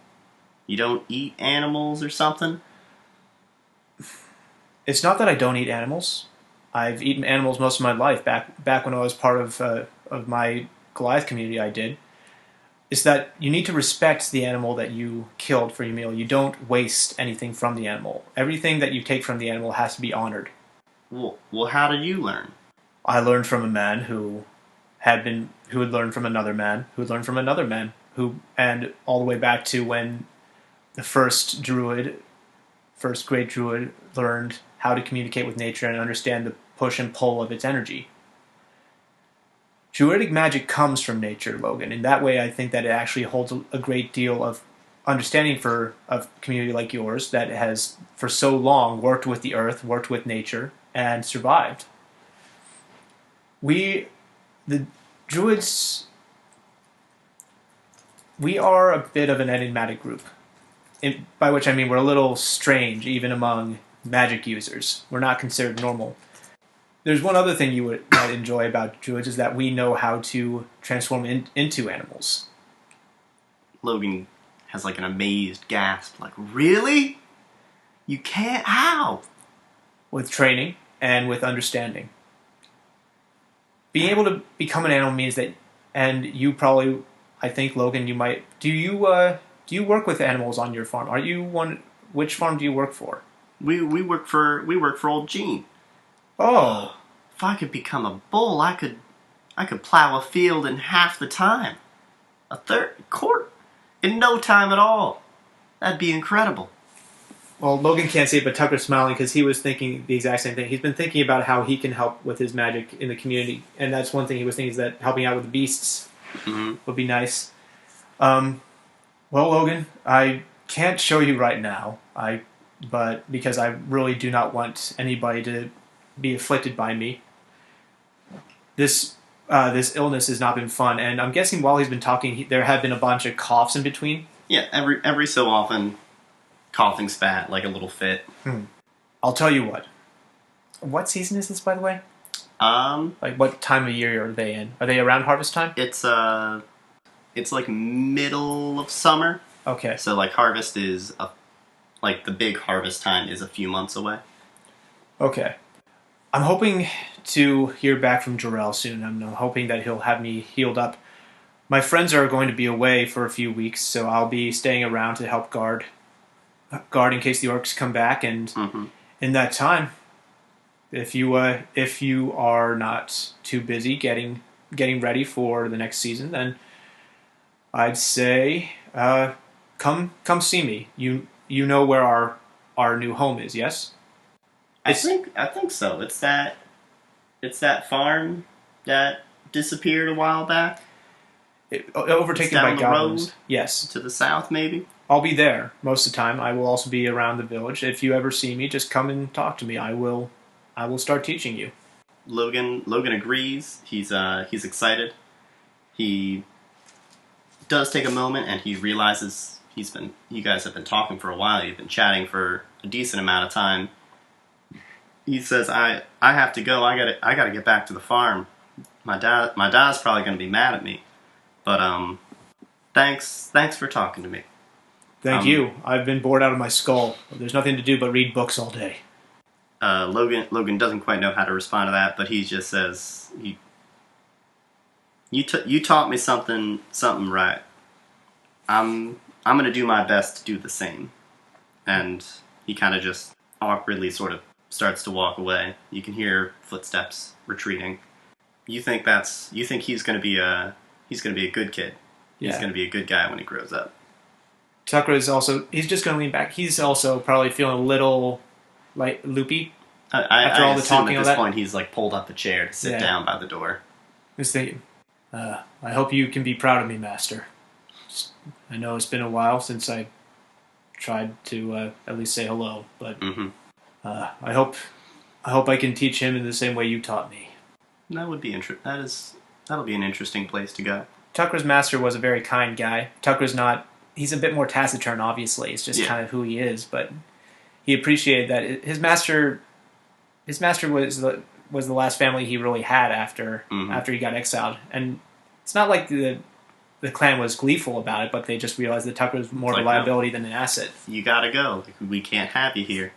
[SPEAKER 1] you don't eat animals or something?
[SPEAKER 2] It's not that I don't eat animals. I've eaten animals most of my life. Back when I was part of my Goliath community, I did. It's that you need to respect the animal that you killed for your meal. You don't waste anything from the animal. Everything that you take from the animal has to be honored.
[SPEAKER 1] Well, how did you learn?
[SPEAKER 2] I learned from a man who had learned from another man, who had learned from another man, and all the way back to when the first great druid learned how to communicate with nature and understand the push and pull of its energy. Druidic magic comes from nature, Logan. In that way, I think that it actually holds a great deal of understanding for a community like yours that has, for so long, worked with the earth, worked with nature, and survived. The druids, we are a bit of an enigmatic group. By which I mean we're a little strange, even among magic users. We're not considered normal. There's one other thing you might enjoy about druids is that we know how to transform into animals.
[SPEAKER 1] Logan has like an amazed gasp, like, really? You can't? How?
[SPEAKER 2] With training and with understanding. Being able to become an animal means that, and you probably, I think, Logan, you might, do you work with animals on your farm? Are you one? Which farm do you work for?
[SPEAKER 1] We work for old Gene.
[SPEAKER 2] Oh,
[SPEAKER 1] if I could become a bull, I could plow a field in half the time, a quarter, in no time at all. That'd be incredible.
[SPEAKER 2] Well, Logan can't see it, but Tucker's smiling because he was thinking the exact same thing. He's been thinking about how he can help with his magic in the community, and that's one thing he was thinking is that helping out with the beasts would be nice. Well, Logan, I can't show you right now. But because I really do not want anybody to be afflicted by me. This illness has not been fun, and I'm guessing while he's been talking, there have been a bunch of coughs in between.
[SPEAKER 1] Yeah, every so often, coughing spat, like a little fit.
[SPEAKER 2] I'll tell you what. What season is this, by the way? Like, what time of year are they in? Are they around harvest time?
[SPEAKER 1] It's like middle of summer.
[SPEAKER 2] Okay.
[SPEAKER 1] So, like, harvest is like the big harvest time is a few months away.
[SPEAKER 2] Okay. I'm hoping to hear back from Jarrell soon. I'm hoping that he'll have me healed up. My friends are going to be away for a few weeks, so I'll be staying around to help guard in case the orcs come back. And in that time, if you are not too busy getting ready for the next season, then I'd say come see me. You know where our new home is, yes?
[SPEAKER 1] I think so. It's that farm that disappeared a while back.
[SPEAKER 3] Overtaken
[SPEAKER 1] down
[SPEAKER 3] by
[SPEAKER 1] the
[SPEAKER 3] goblins.
[SPEAKER 1] road?
[SPEAKER 3] Yes.
[SPEAKER 1] To the south, maybe?
[SPEAKER 3] I'll be there most of the time. I will also be around the village. If you ever see me, just come and talk to me. I will start teaching you.
[SPEAKER 1] Logan agrees. He's excited. He does take a moment and he realizes you guys have been talking for a while. You've been chatting for a decent amount of time. He says, I have to go. I gotta get back to the farm. My dad's probably gonna be mad at me. But thanks for talking to me.
[SPEAKER 3] Thank you. I've been bored out of my skull. There's nothing to do but read books all day.
[SPEAKER 1] Logan doesn't quite know how to respond to that, but he just says, You taught me something right. I'm gonna do my best to do the same. And he kind of just awkwardly sort of starts to walk away. You can hear footsteps retreating. You think he's gonna be a good kid.
[SPEAKER 3] Yeah.
[SPEAKER 1] He's gonna be a good guy when he grows up.
[SPEAKER 3] Tukra is also, he's just going to lean back. He's also probably feeling a little like loopy after all the talking.
[SPEAKER 1] At this point, he's like pulled up a chair to sit down by the door.
[SPEAKER 3] He's thinking, I hope you can be proud of me, Master. I know it's been a while since I tried to at least say hello, but I hope I can teach him in the same way you taught me.
[SPEAKER 1] That'll be an interesting place to go.
[SPEAKER 3] Tukra's master was a very kind guy. Tukra's not. He's a bit more taciturn, obviously. It's just kind of who he is, but he appreciated that his master was the last family he really had after he got exiled. And it's not like the clan was gleeful about it, but they just realized that Tukra was more of a liability than an asset.
[SPEAKER 1] You gotta go. We can't have you here.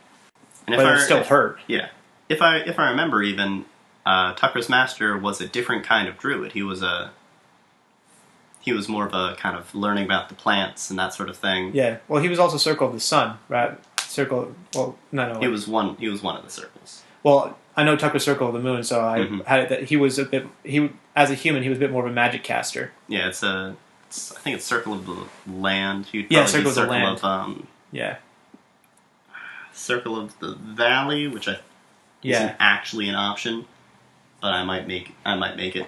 [SPEAKER 1] And
[SPEAKER 3] but it still hurt.
[SPEAKER 1] Yeah. If I remember, even Tukra's master was a different kind of druid. He was more of a kind of learning about the plants and that sort of thing.
[SPEAKER 3] Yeah. Well, he was also Circle of the Sun, right? No.
[SPEAKER 1] He was one of the circles.
[SPEAKER 3] Well, I know Tukra's Circle of the Moon, so I had it that he was as a human, he was a bit more of a magic caster.
[SPEAKER 1] Yeah, I think it's Circle of the Land.
[SPEAKER 3] Circle of the Land.
[SPEAKER 1] Circle of the Valley, which isn't actually an option, but I might make it.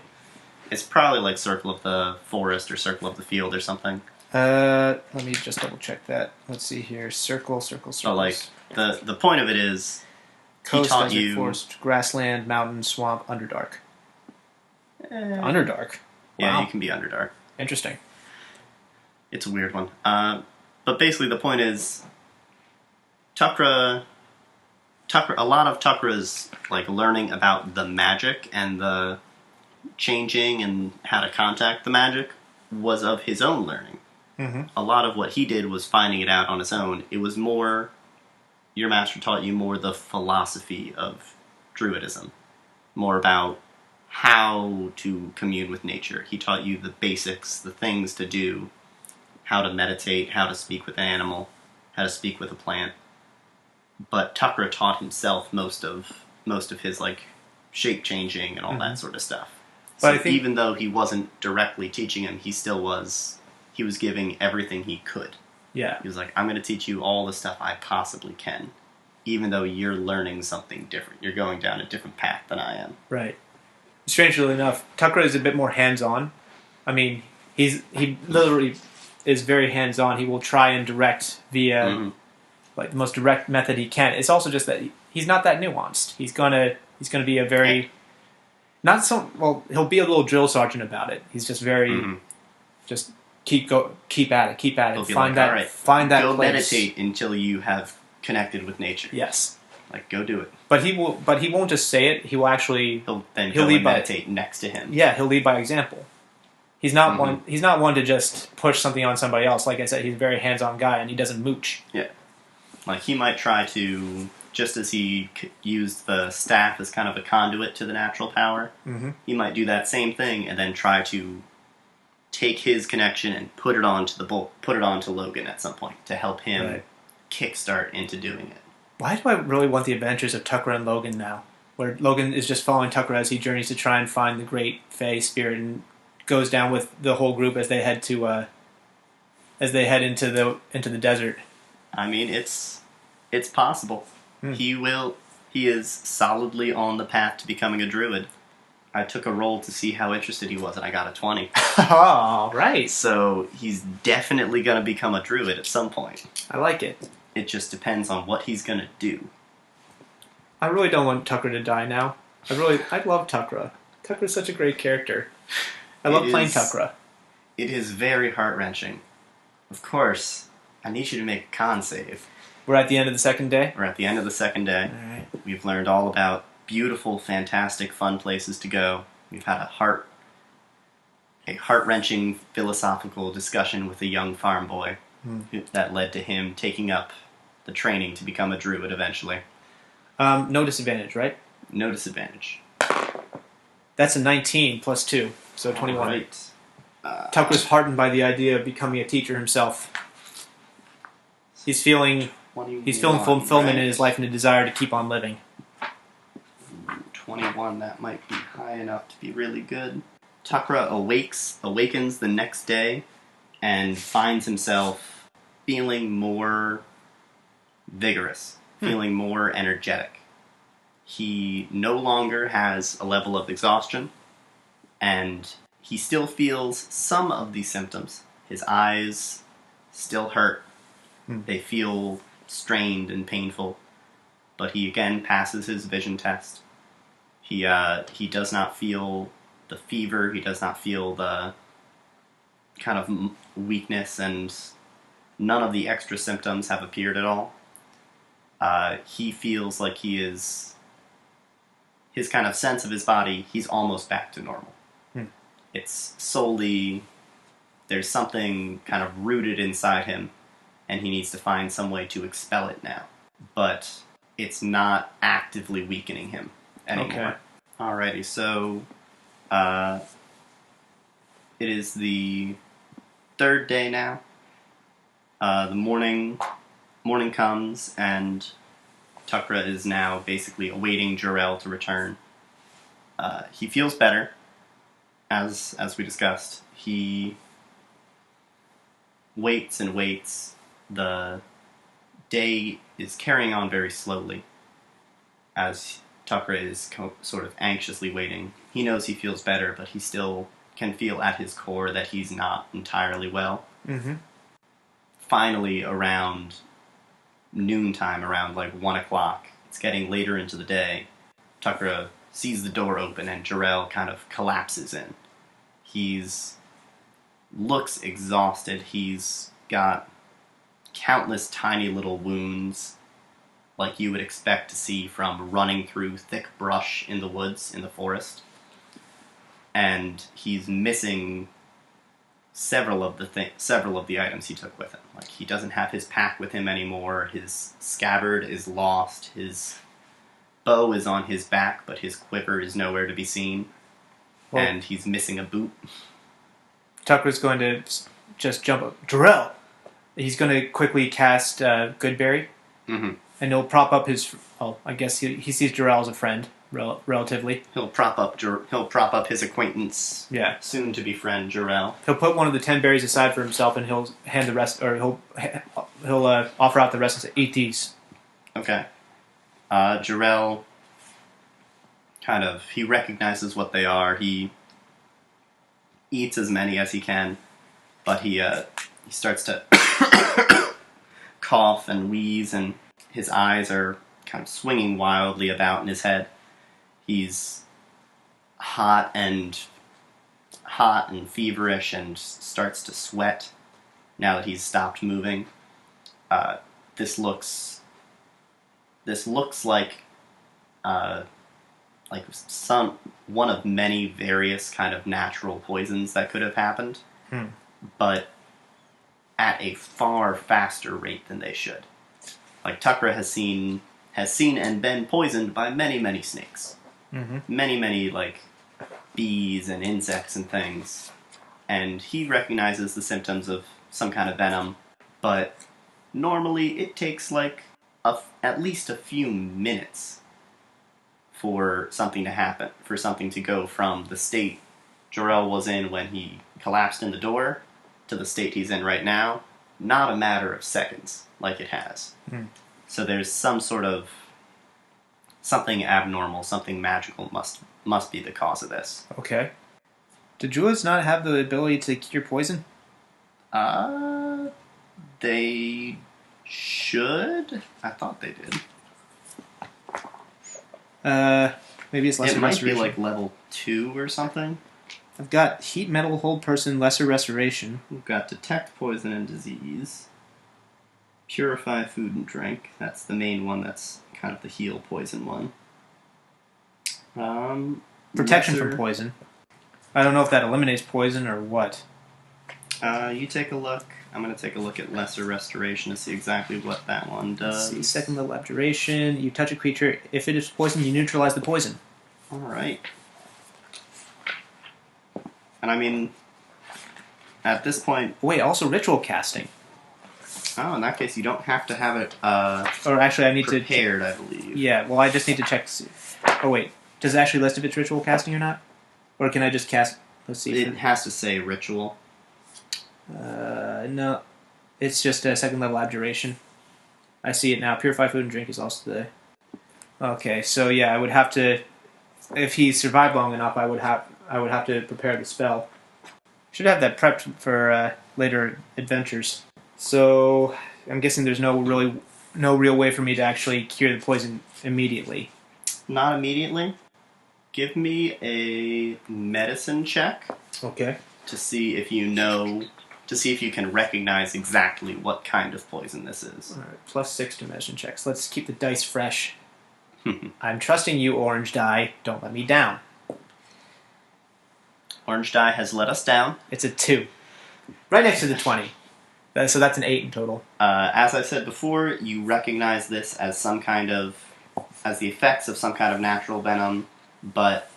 [SPEAKER 1] It's probably like Circle of the Forest or Circle of the Field or something.
[SPEAKER 3] Let me just double check that. Let's see here. Circle.
[SPEAKER 1] But like the point of it is,
[SPEAKER 3] coast,
[SPEAKER 1] he taught
[SPEAKER 3] desert,
[SPEAKER 1] you
[SPEAKER 3] forest, grassland, mountain, swamp, underdark. Underdark.
[SPEAKER 1] Yeah,
[SPEAKER 3] wow.
[SPEAKER 1] you can be Underdark.
[SPEAKER 3] Interesting.
[SPEAKER 1] It's a weird one. But basically, the point is, Tukra. A lot of Tukra's like learning about the magic and the changing and how to contact the magic was of his own learning. A lot of what he did was finding it out on his own. It was more, your master taught you more the philosophy of druidism, more about how to commune with nature. He taught you the basics, the things to do, how to meditate, how to speak with an animal, how to speak with a plant. But Tukra taught himself most of his like shape changing and all that sort of stuff. So
[SPEAKER 3] But I think,
[SPEAKER 1] even though he wasn't directly teaching him, he was giving everything he could.
[SPEAKER 3] Yeah.
[SPEAKER 1] He was like, I'm going to teach you all the stuff I possibly can, even though you're learning something different. You're going down a different path than I am.
[SPEAKER 3] Right. Strangely enough, Tukra is a bit more hands-on. I mean, he literally is very hands-on. He will try and direct via like the most direct method he can. It's also just that he's not that nuanced. He's gonna be a very he'll be a little drill sergeant about it. He's just very just keep at it.
[SPEAKER 1] He'll be
[SPEAKER 3] Find
[SPEAKER 1] like, all right,
[SPEAKER 3] find that
[SPEAKER 1] go
[SPEAKER 3] place.
[SPEAKER 1] meditate until you have connected with nature.
[SPEAKER 3] Yes.
[SPEAKER 1] Like, go do it.
[SPEAKER 3] But he won't just say it. He will actually.
[SPEAKER 1] He'll
[SPEAKER 3] lead by
[SPEAKER 1] meditate next to him.
[SPEAKER 3] Yeah, he'll lead by example. He's not one. He's not one to just push something on somebody else. Like I said, he's a very hands-on guy, and he doesn't mooch.
[SPEAKER 1] Yeah, like he might try to, just as he used the staff as kind of a conduit to the natural power. He might do that same thing, and then try to take his connection and put it onto Logan at some point to help him kickstart into doing it.
[SPEAKER 3] Why do I really want the adventures of Tukra and Logan now? Where Logan is just following Tukra as he journeys to try and find the great Fae spirit and goes down with the whole group as they head into the desert.
[SPEAKER 1] I mean, it's possible. He is solidly on the path to becoming a druid. I took a roll to see how interested he was, and I got a 20.
[SPEAKER 2] All right.
[SPEAKER 1] So he's definitely going to become a druid at some point.
[SPEAKER 2] I like it.
[SPEAKER 1] It just depends on what he's going to do.
[SPEAKER 2] I really don't want Tukra to die now. I love Tukra. Tukra's such a great character. I love playing Tukra.
[SPEAKER 1] It is very heart-wrenching. Of course, I need you to make a con save.
[SPEAKER 2] We're at the end of the second day?
[SPEAKER 1] We're at the end of the second day.
[SPEAKER 2] All right.
[SPEAKER 1] We've learned all about beautiful, fantastic, fun places to go. We've had a heart-wrenching philosophical discussion with a young farm boy that led to him taking up the training to become a druid eventually.
[SPEAKER 2] No disadvantage, right?
[SPEAKER 1] No disadvantage.
[SPEAKER 2] That's a 19 plus 2, so 21.
[SPEAKER 1] Right.
[SPEAKER 2] Tukra's heartened by the idea of becoming a teacher himself. He's feeling fulfillment in his life and a desire to keep on living.
[SPEAKER 1] 21, that might be high enough to be really good. Tukra awakens the next day and finds himself feeling more vigorous, feeling more energetic. He no longer has a level of exhaustion, and he still feels some of these symptoms. His eyes still hurt. They feel strained and painful, but he again passes his vision test. He does not feel the fever. He does not feel the kind of weakness, and none of the extra symptoms have appeared at all. He feels like his kind of sense of his body, he's almost back to normal. It's solely, there's something kind of rooted inside him, and he needs to find some way to expel it now. But it's not actively weakening him anymore.
[SPEAKER 2] Okay.
[SPEAKER 1] Alrighty, so it is the third day now. The morning comes, and Tukra is now basically awaiting Jor-El to return. He feels better, as we discussed. He waits and waits. The day is carrying on very slowly, as Tukra is sort of anxiously waiting. He knows he feels better, but he still can feel at his core that he's not entirely well.
[SPEAKER 2] Mm-hmm.
[SPEAKER 1] Finally, around noontime, around like 1 o'clock, it's getting later into the day, Tukra sees the door open and Jor-El kind of collapses in. Looks exhausted. He's got countless tiny little wounds, like you would expect to see from running through thick brush in the woods, in the forest. And he's missing several of the items he took with him. Like, he doesn't have his pack with him anymore. His scabbard is lost. His bow is on his back, but his quiver is nowhere to be seen.
[SPEAKER 2] Well,
[SPEAKER 1] and he's missing a boot.
[SPEAKER 2] Tucker's going to just jump up. Jor-El! He's going to quickly cast Goodberry, and he'll prop up his... Oh, I guess he sees Jor-El as a friend, relatively.
[SPEAKER 1] He'll prop up his acquaintance, soon-to-be friend, Jor-El.
[SPEAKER 2] He'll put one of the 10 berries aside for himself, and he'll hand the rest, or he'll offer out the rest and say, "Eat these."
[SPEAKER 1] Okay. Jor-El he recognizes what they are. He eats as many as he can, but he starts to cough and wheeze, and his eyes are kind of swinging wildly about in his head. He's hot and feverish and starts to sweat now that he's stopped moving. This looks like one of many various kind of natural poisons that could have happened, but at a far faster rate than they should. Like, Tukra has seen and been poisoned by many, many snakes. Many, many, like, bees and insects and things. And he recognizes the symptoms of some kind of venom, but normally it takes, like, at least a few minutes for something to happen, for something to go from the state Jor-El was in when he collapsed in the door to the state he's in right now. Not a matter of seconds, like it has. So there's some sort of something abnormal, something magical must be the cause of this.
[SPEAKER 2] Okay. Do druids not have the ability to cure poison?
[SPEAKER 1] They should. I thought they did.
[SPEAKER 2] Maybe it's lesser
[SPEAKER 1] It might
[SPEAKER 2] restoration.
[SPEAKER 1] be like level 2 or something.
[SPEAKER 2] I've got heat, metal, hold person, lesser restoration.
[SPEAKER 1] We've got detect poison and disease. Purify food and drink. That's the main one. That's kind of the heal poison one.
[SPEAKER 2] Protection from poison. I don't know if that eliminates poison or what.
[SPEAKER 1] You take a look. I'm going to take a look at lesser restoration to see exactly what that one does.
[SPEAKER 2] Let's see, second level abjuration. You touch a creature. If it is poisoned, you neutralize the poison.
[SPEAKER 1] Alright. And I mean, at this point...
[SPEAKER 2] Wait, also ritual casting.
[SPEAKER 1] Oh, in that case, you don't have to have it
[SPEAKER 2] Or actually, I need
[SPEAKER 1] prepared, I believe.
[SPEAKER 2] Yeah, well, I just need to check. Oh, wait. Does it actually list if it's ritual casting or not? Or can I just cast... Let's see.
[SPEAKER 1] It has to say ritual.
[SPEAKER 2] No. It's just a second level abjuration. I see it now. Purify food and drink is also the... Okay, so yeah, I would have to... If he survived long enough, I would have to prepare the spell. Should have that prepped for later adventures. So I'm guessing there's no real way for me to actually cure the poison immediately.
[SPEAKER 1] Not immediately. Give me a medicine check.
[SPEAKER 2] Okay.
[SPEAKER 1] To see if you know... To see if you can recognize exactly what kind of poison this is.
[SPEAKER 2] Alright, +6 to medicine checks. Let's keep the dice fresh. I'm trusting you, orange die. Don't let me down.
[SPEAKER 1] Orange die has let us down.
[SPEAKER 2] It's a 2. Right next to the 20. So that's an 8 in total.
[SPEAKER 1] As I said before, you recognize this as as the effects of some kind of natural venom, but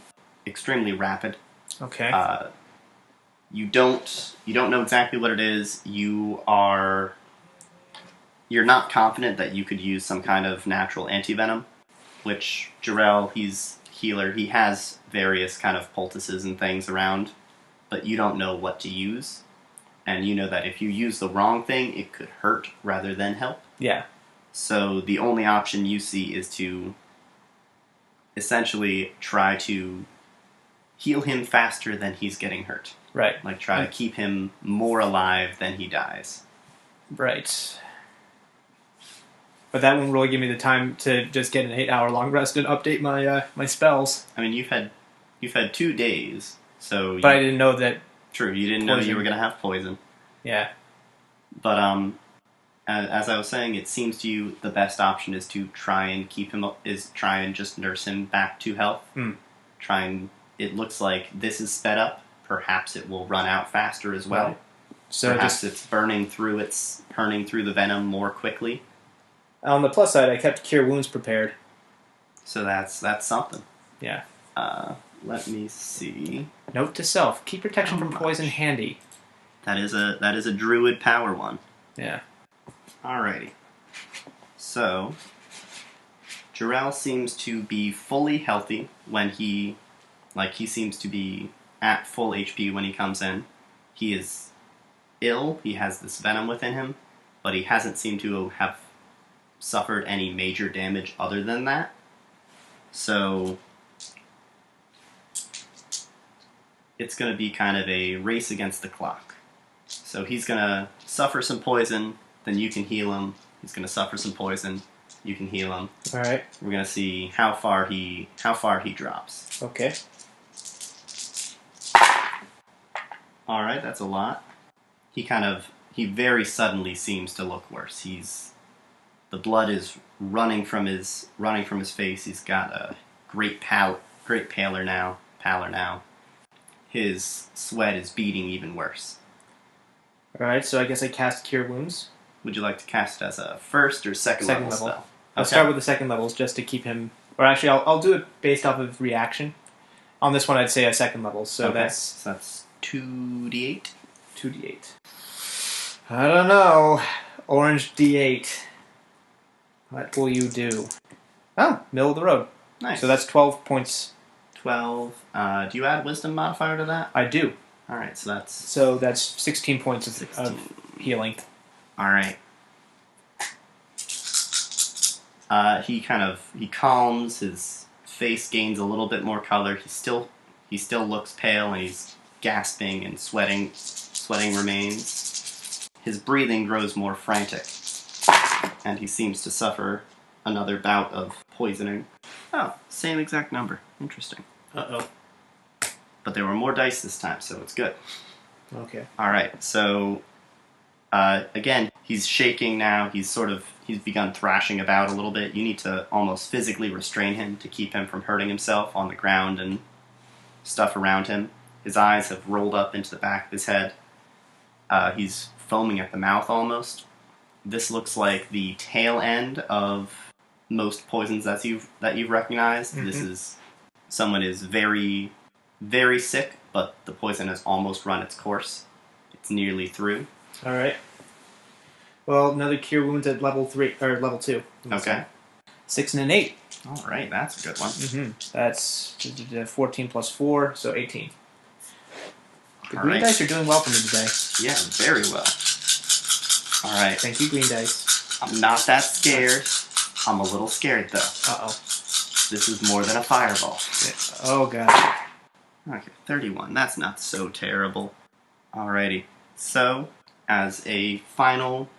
[SPEAKER 1] extremely rapid.
[SPEAKER 2] Okay.
[SPEAKER 1] You don't know exactly what it is. You're not confident that you could use some kind of natural antivenom, which Jarrell, he's healer. He has various kind of poultices and things around, but you don't know what to use. And you know that if you use the wrong thing, it could hurt rather than help.
[SPEAKER 2] Yeah.
[SPEAKER 1] So the only option you see is to essentially try to heal him faster than he's getting hurt.
[SPEAKER 2] Right.
[SPEAKER 1] Like try to keep him more alive than he dies.
[SPEAKER 2] Right. But that won't really give me the time to just get an 8-hour long rest and update my spells.
[SPEAKER 1] I mean, you've had 2 days, so...
[SPEAKER 2] But I didn't know that...
[SPEAKER 1] True, you didn't know you were going to have poison.
[SPEAKER 2] Yeah.
[SPEAKER 1] But, as I was saying, it seems to you the best option is to try and try and just nurse him back to health. It looks like this is sped up. Perhaps it will run out faster as well.
[SPEAKER 2] Right. So
[SPEAKER 1] perhaps it's burning through the venom more quickly.
[SPEAKER 2] On the plus side, I kept cure wounds prepared.
[SPEAKER 1] So that's something.
[SPEAKER 2] Yeah.
[SPEAKER 1] Let me see.
[SPEAKER 2] Note to self: keep protection from poison handy.
[SPEAKER 1] That is a druid power one.
[SPEAKER 2] Yeah.
[SPEAKER 1] Alrighty. So Jarrell seems to be fully healthy when he seems to be at full HP when he comes in. He is ill. He has this venom within him, but he hasn't seemed to have suffered any major damage other than that. So it's going to be kind of a race against the clock. So he's going to suffer some poison, then you can heal him. He's going to suffer some poison, you can heal him.
[SPEAKER 2] All right.
[SPEAKER 1] We're going to see how far he drops.
[SPEAKER 2] Okay.
[SPEAKER 1] All right, that's a lot. He very suddenly seems to look worse. The blood is running from his face. He's got a great pallor now. His sweat is beating even worse.
[SPEAKER 2] Alright, so I guess I cast Cure Wounds.
[SPEAKER 1] Would you like to cast it as a first or second level spell?
[SPEAKER 2] I'll start with the second levels just to keep him... Or actually, I'll do it based off of reaction. On this one, I'd say a second level, so that's
[SPEAKER 1] 2d8?
[SPEAKER 2] 2d8. I don't know. Orange d8. What will you do? Oh, middle of the road.
[SPEAKER 1] Nice.
[SPEAKER 2] So that's 12 points.
[SPEAKER 1] 12. Do you add wisdom modifier to that?
[SPEAKER 2] I do.
[SPEAKER 1] Alright, so
[SPEAKER 2] that's 16 points of healing.
[SPEAKER 1] Alright. He calms, his face gains a little bit more color. He still looks pale, and he's gasping and sweating. Sweating remains. His breathing grows more frantic, and he seems to suffer another bout of poisoning. Oh, same exact number. Interesting.
[SPEAKER 3] Uh-oh.
[SPEAKER 1] But there were more dice this time, so it's good.
[SPEAKER 3] Okay.
[SPEAKER 1] All right, so again, he's shaking now. He's begun thrashing about a little bit. You need to almost physically restrain him to keep him from hurting himself on the ground and stuff around him. His eyes have rolled up into the back of his head. He's foaming at the mouth almost. This looks like the tail end of most poisons that you've recognized. Mm-hmm. This is someone is very, very sick, but the poison has almost run its course. It's nearly through.
[SPEAKER 2] All right. Well, another cure wounds at level 3 or level 2.
[SPEAKER 1] Okay.
[SPEAKER 2] 6 and an 8.
[SPEAKER 1] All right, that's a good one.
[SPEAKER 2] Mm-hmm. That's 14 plus 4, so 18. The green dice are doing well for me today.
[SPEAKER 1] Yeah, very well. All right.
[SPEAKER 2] Thank you, green dice.
[SPEAKER 1] I'm not that scared. I'm a little scared, though.
[SPEAKER 2] Uh-oh.
[SPEAKER 1] This is more than a fireball.
[SPEAKER 2] Yeah. Oh, God.
[SPEAKER 1] Okay, 31. That's not so terrible. Alrighty. So, as a final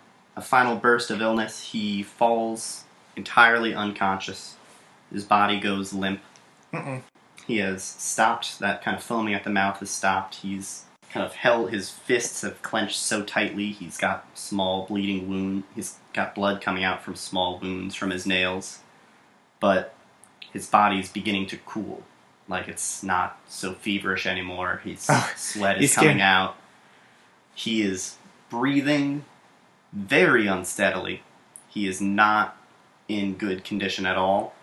[SPEAKER 1] burst of illness, he falls entirely unconscious. His body goes limp.
[SPEAKER 2] Mm-mm.
[SPEAKER 1] He has stopped. That kind of foaming at the mouth has stopped. He's kind of held, his fists have clenched so tightly. He's got small bleeding wound. He's got blood coming out from small wounds from his nails. But his body's beginning to cool. Like, it's not so feverish anymore. Sweat is coming out. He is breathing very unsteadily. He is not in good condition at all,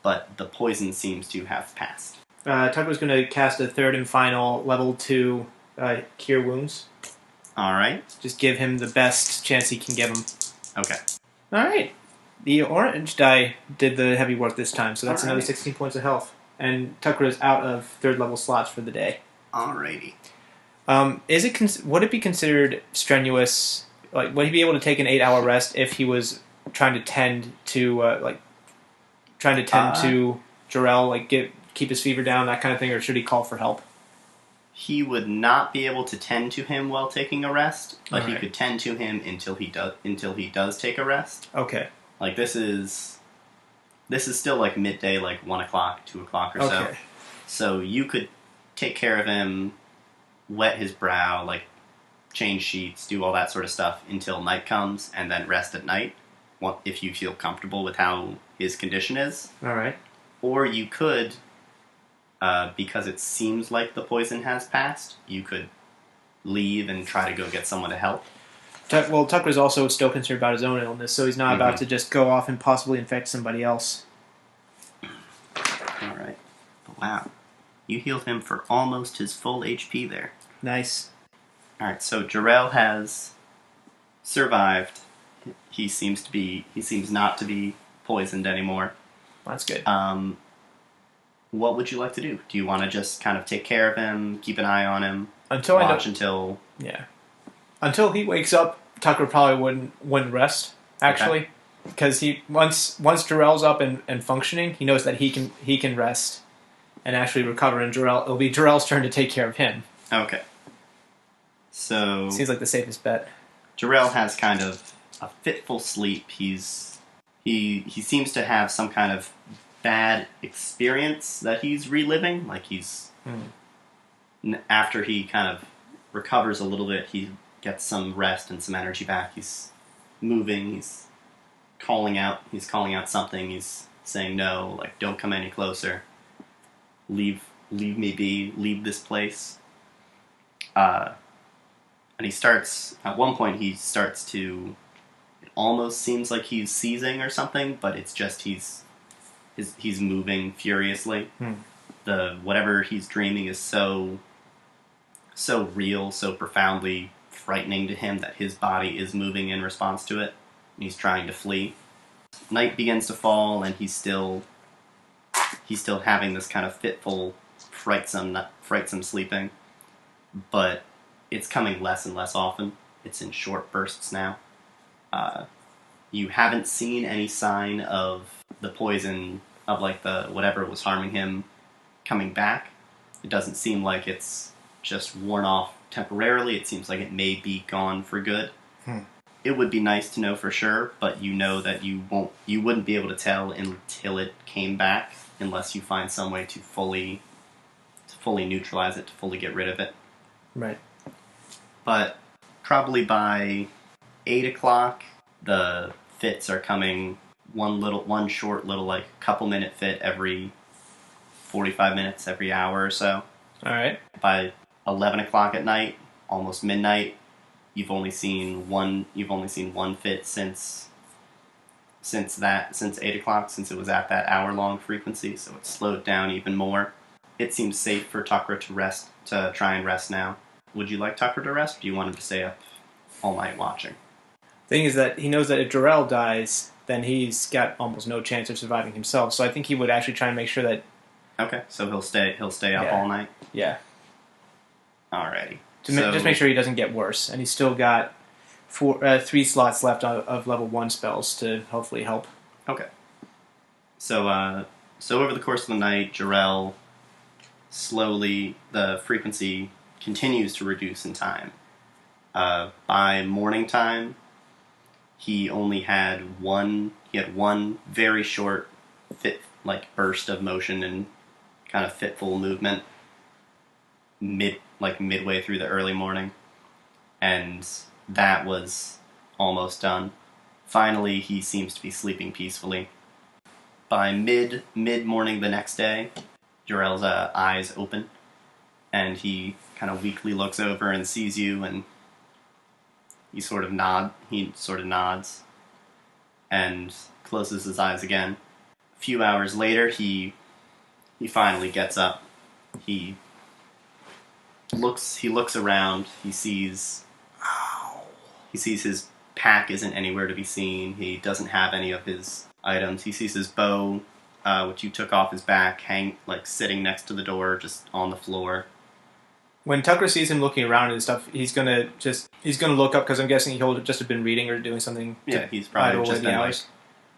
[SPEAKER 1] but the poison seems to have passed.
[SPEAKER 2] Tucker's going to cast a third and final level 2 cure wounds.
[SPEAKER 1] Alright.
[SPEAKER 2] Just give him the best chance he can give him.
[SPEAKER 1] Okay.
[SPEAKER 2] Alright. The orange die did the heavy work this time, so that's another 16 points of health. And Tucker is out of third level slots for the day.
[SPEAKER 1] Alrighty.
[SPEAKER 2] Would it be considered strenuous? Like, would he be able to take an 8-hour rest if he was trying to tend to Jarrell, like keep his fever down, that kind of thing, or should he call for help?
[SPEAKER 1] He would not be able to tend to him while taking a rest, but
[SPEAKER 2] All right.
[SPEAKER 1] he could tend to him until he does take a rest.
[SPEAKER 2] Okay.
[SPEAKER 1] Like, this is still like midday, like 1 o'clock, 2 o'clock or so.
[SPEAKER 2] Okay.
[SPEAKER 1] So you could take care of him, wet his brow, like change sheets, do all that sort of stuff until night comes, and then rest at night, if you feel comfortable with how his condition is.
[SPEAKER 2] All right.
[SPEAKER 1] Or you could, because it seems like the poison has passed, you could leave and try to go get someone to help.
[SPEAKER 2] Well, Tucker's also still concerned about his own illness, so he's not about to just go off and possibly infect somebody else.
[SPEAKER 1] All right. Wow. You healed him for almost his full HP there.
[SPEAKER 2] Nice.
[SPEAKER 1] All right, so Jarrell has survived. He seems not to be poisoned anymore.
[SPEAKER 2] That's good.
[SPEAKER 1] What would you like to do? Do you want to just kind of take care of him, keep an eye on him,
[SPEAKER 2] until he wakes up? Tucker probably wouldn't rest, actually, because once Jarrell's up and functioning, he knows that he can rest and actually recover. And it'll be Jarrell's turn to take care of him.
[SPEAKER 1] Okay. So
[SPEAKER 2] seems like the safest bet.
[SPEAKER 1] Jarrell has kind of a fitful sleep. He seems to have some kind of bad experience that he's reliving. Like after he kind of recovers a little bit, he gets some rest and some energy back. He's moving. He's calling out something. He's saying no, like, don't come any closer. Leave me be. Leave this place. And at one point he starts to, it almost seems like he's seizing or something, but it's just he's moving furiously. Whatever he's dreaming is so real, so profoundly frightening to him that his body is moving in response to it, and he's trying to flee. Night begins to fall, and he's still having this kind of fitful, frightsome sleeping, but it's coming less and less often. It's in short bursts now. You haven't seen any sign of the poison of like the whatever was harming him coming back. It doesn't seem like it's just worn off temporarily. It seems like it may be gone for good. It would be nice to know for sure, but you know that you wouldn't be able to tell until it came back, unless you find some way to fully neutralize it, to fully get rid of it.
[SPEAKER 2] Right.
[SPEAKER 1] But probably by 8 o'clock, the fits are coming. One short little like couple minute fit every 45 minutes, every hour or so.
[SPEAKER 2] All right.
[SPEAKER 1] By 11 o'clock at night, almost midnight, you've only seen one fit since 8 o'clock, since it was at that hour-long frequency, so it's slowed down even more. It seems safe for Tukra to try and rest now. Would you like Tukra to rest, or do you want him to stay up all night watching?
[SPEAKER 2] Thing is that he knows that if Jorel dies, then he's got almost no chance of surviving himself, so I think he would actually try and make sure that...
[SPEAKER 1] Okay, so he'll stay up all night?
[SPEAKER 2] Yeah.
[SPEAKER 1] Alrighty.
[SPEAKER 2] Just make sure he doesn't get worse, and he's still got 3 slots left of level 1 spells to hopefully help.
[SPEAKER 1] Okay. So over the course of the night, Jorel slowly, the frequency continues to reduce in time. By morning time, he had one very short burst of motion and kind of fitful movement midway through the early morning, and that was almost done. Finally, he seems to be sleeping peacefully. By mid-morning the next day, Jorel's eyes open, and he kind of weakly looks over and sees you, and he sort of nods and closes his eyes again. A few hours later, he finally gets up. He looks around. He sees his pack isn't anywhere to be seen. He doesn't have any of his items. He sees his bow, which you took off his back, sitting next to the door, just on the floor.
[SPEAKER 2] When Tukra sees him looking around and stuff, he's gonna look up, because I'm guessing he'll just have been reading or doing something.
[SPEAKER 1] Yeah, he's probably just been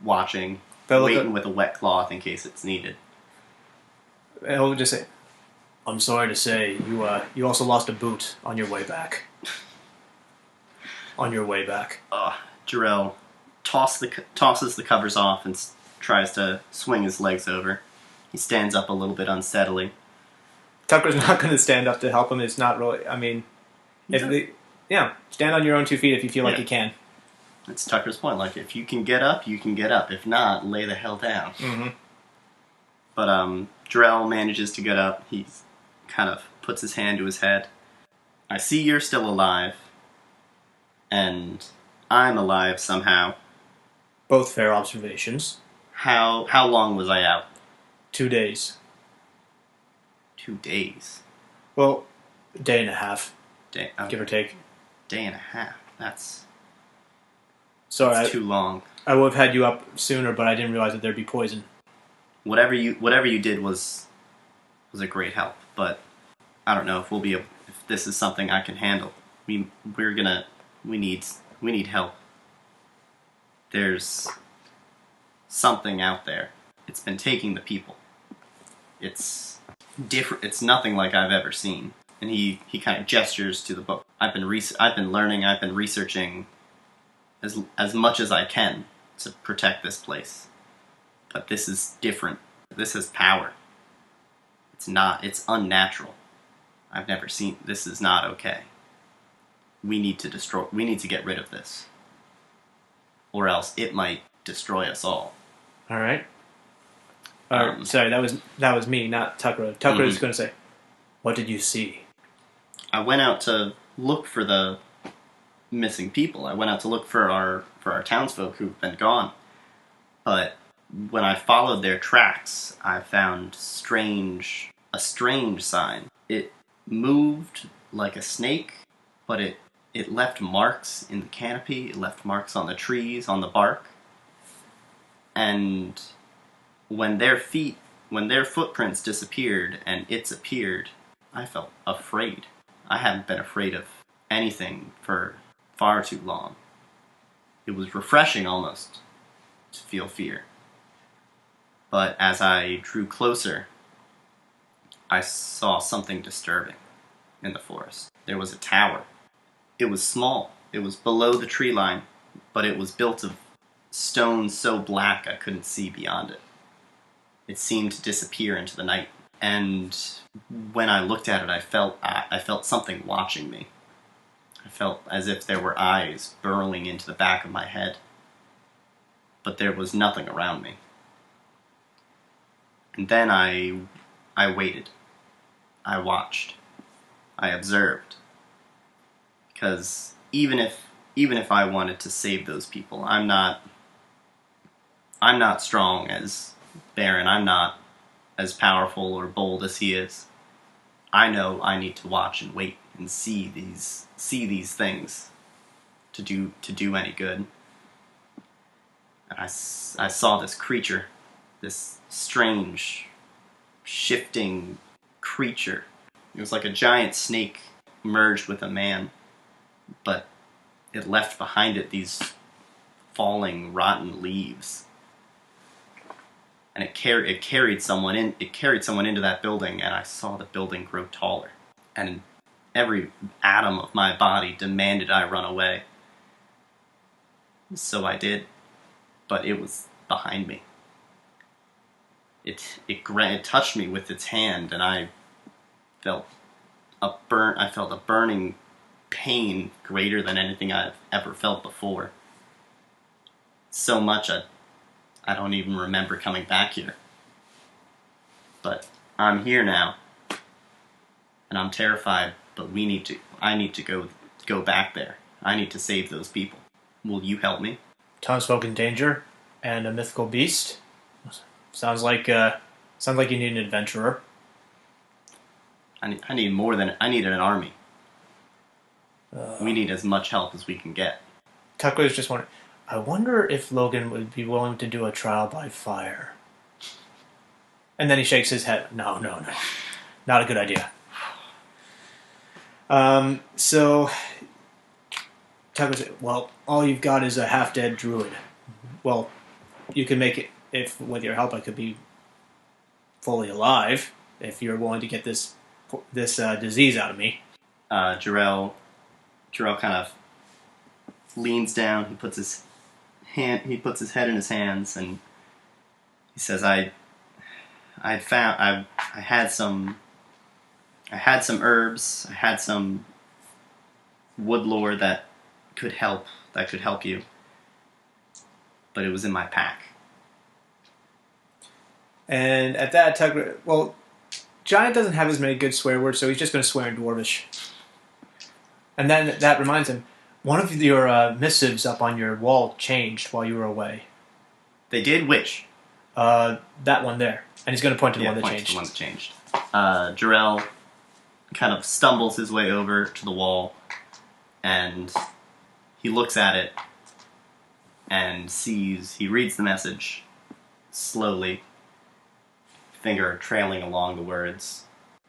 [SPEAKER 1] watching, waiting with a wet cloth in case it's needed.
[SPEAKER 2] He'll just say,
[SPEAKER 3] I'm sorry to say, you also lost a boot on your way back. On your way back.
[SPEAKER 1] Jorel tosses the covers off and tries to swing his legs over. He stands up a little bit unsteadily.
[SPEAKER 2] Tucker's not going to stand up to help him. It's not really... I mean... stand on your own 2 feet if you feel like you can.
[SPEAKER 1] That's Tucker's point. Like, if you can get up, you can get up. If not, lay the hell down.
[SPEAKER 2] Mm-hmm.
[SPEAKER 1] But Jorel manages to get up. He kind of puts his hand to his head. I see you're still alive. And I'm alive somehow.
[SPEAKER 3] Both fair observations.
[SPEAKER 1] How long was I out?
[SPEAKER 3] 2 days.
[SPEAKER 1] 2 days?
[SPEAKER 3] Well, a day and a half. Give or take.
[SPEAKER 1] Day and a half. That's too long.
[SPEAKER 3] I would have had you up sooner, but I didn't realize that there'd be poison.
[SPEAKER 1] Whatever you did was a great help, but I don't know if this is something I can handle. We need help. There's something out there. It's been taking the people. It's different. It's nothing like I've ever seen. And he kind of gestures to the book. I've been learning. I've been researching as much as I can to protect this place. But this is different. This has power. It's unnatural. I've never seen, this is not okay. We need to get rid of this. Or else it might destroy us all.
[SPEAKER 2] Alright. Sorry, that was me, not Tukra. Tukra is going to say, what did you see?
[SPEAKER 1] I went out to look for the missing people. I went out to look for our townsfolk who've been gone. But when I followed their tracks, I found a strange sign. It moved like a snake, but it left marks in the canopy, it left marks on the trees, on the bark. And when their footprints disappeared and its appeared, I felt afraid. I haven't been afraid of anything for far too long. It was refreshing almost to feel fear. But as I drew closer, I saw something disturbing in the forest. There was a tower. It was small. It was below the tree line, but it was built of stone so black I couldn't see beyond it. It seemed to disappear into the night. And when I looked at it, I felt something watching me. I felt as if there were eyes burrowing into the back of my head. But there was nothing around me. And then I waited. I watched. I observed. Because even if I wanted to save those people, I'm not strong as Baron. I'm not as powerful or bold as he is. I know I need to watch and wait and see these things to do any good. And I saw this creature, this strange, shifting creature. It was like a giant snake merged with a man, but it left behind it these falling, rotten leaves. And it carried someone into that building, and I saw the building grow taller. And every atom of my body demanded I run away. So I did, but it was behind me. It touched me with its hand, and I felt a burning pain greater than anything I've ever felt before. So much I don't even remember coming back here. But I'm here now, and I'm terrified, but I need to go back there. I need to save those people. Will you help me?
[SPEAKER 3] Townsfolk in danger and a mythical beast. Sounds like you need an adventurer.
[SPEAKER 1] I need an army. We need as much help as we can get.
[SPEAKER 3] Tukra is just wondering, I wonder if Logan would be willing to do a trial by fire. And then he shakes his head. No. Not a good idea. So Tukra said, well, all you've got is a half-dead druid. Well, you can make it, if with your help I could be fully alive, if you're willing to get this disease out of me.
[SPEAKER 1] Jarrell kind of leans down. He puts his head in his hands, and he says, "I had some herbs. I had some wood lore that could help you, but it was in my pack."
[SPEAKER 2] And at that, Tukra, well, Giant doesn't have as many good swear words, so he's just going to swear in Dwarvish. And then that reminds him, one of your missives up on your wall changed while you were away.
[SPEAKER 1] They did? Which?
[SPEAKER 2] That one there. And he's going to point to the one that changed.
[SPEAKER 1] To the one that changed. Jarrell kind of stumbles his way over to the wall, and he looks at it and he reads the message slowly, finger trailing along the words,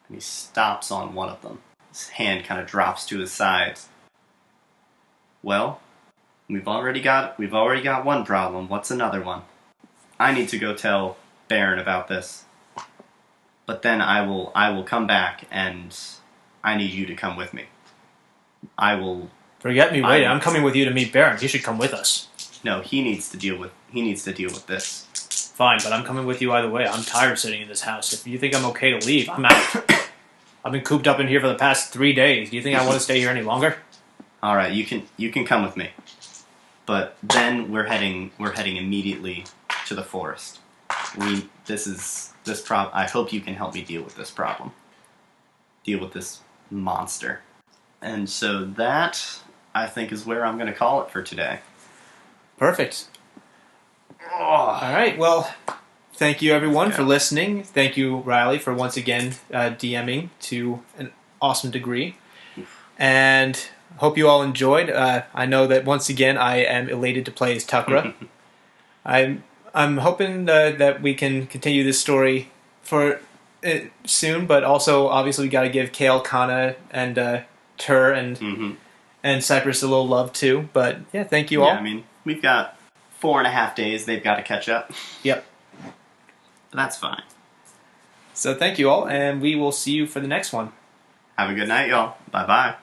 [SPEAKER 1] and he stops on one of them. His hand kind of drops to his side. Well, we've already got one problem. What's another one? I need to go tell Baron about this. But then I will come back, and I need you to come with me. I will.
[SPEAKER 3] Forget me waiting. I'm coming with you to meet Baron. He should come with us.
[SPEAKER 1] No, he needs to deal with this.
[SPEAKER 3] Fine, but I'm coming with you either way. I'm tired of sitting in this house. If you think I'm okay to leave, I'm out. I've been cooped up in here for the past 3 days. Do you think I want to stay here any longer?
[SPEAKER 1] All right, you can come with me. But then we're heading immediately to the forest. I hope you can help me deal with this problem. Deal with this monster. And so that, I think, is where I'm going to call it for today.
[SPEAKER 2] Perfect. All right, well, thank you everyone for listening. Thank you, Riley, for once again DMing to an awesome degree. And hope you all enjoyed. I know that once again I am elated to play as Tukra. I'm hoping that we can continue this story for soon, but also obviously we got to give Kale, Kana, and Tur and Cypress a little love too. But yeah, thank you all.
[SPEAKER 1] Yeah, I mean, we've got 4.5 days. They've got to catch up.
[SPEAKER 2] Yep.
[SPEAKER 1] but that's fine.
[SPEAKER 2] So thank you all, and we will see you for the next one.
[SPEAKER 1] Have a good night, y'all. Bye-bye.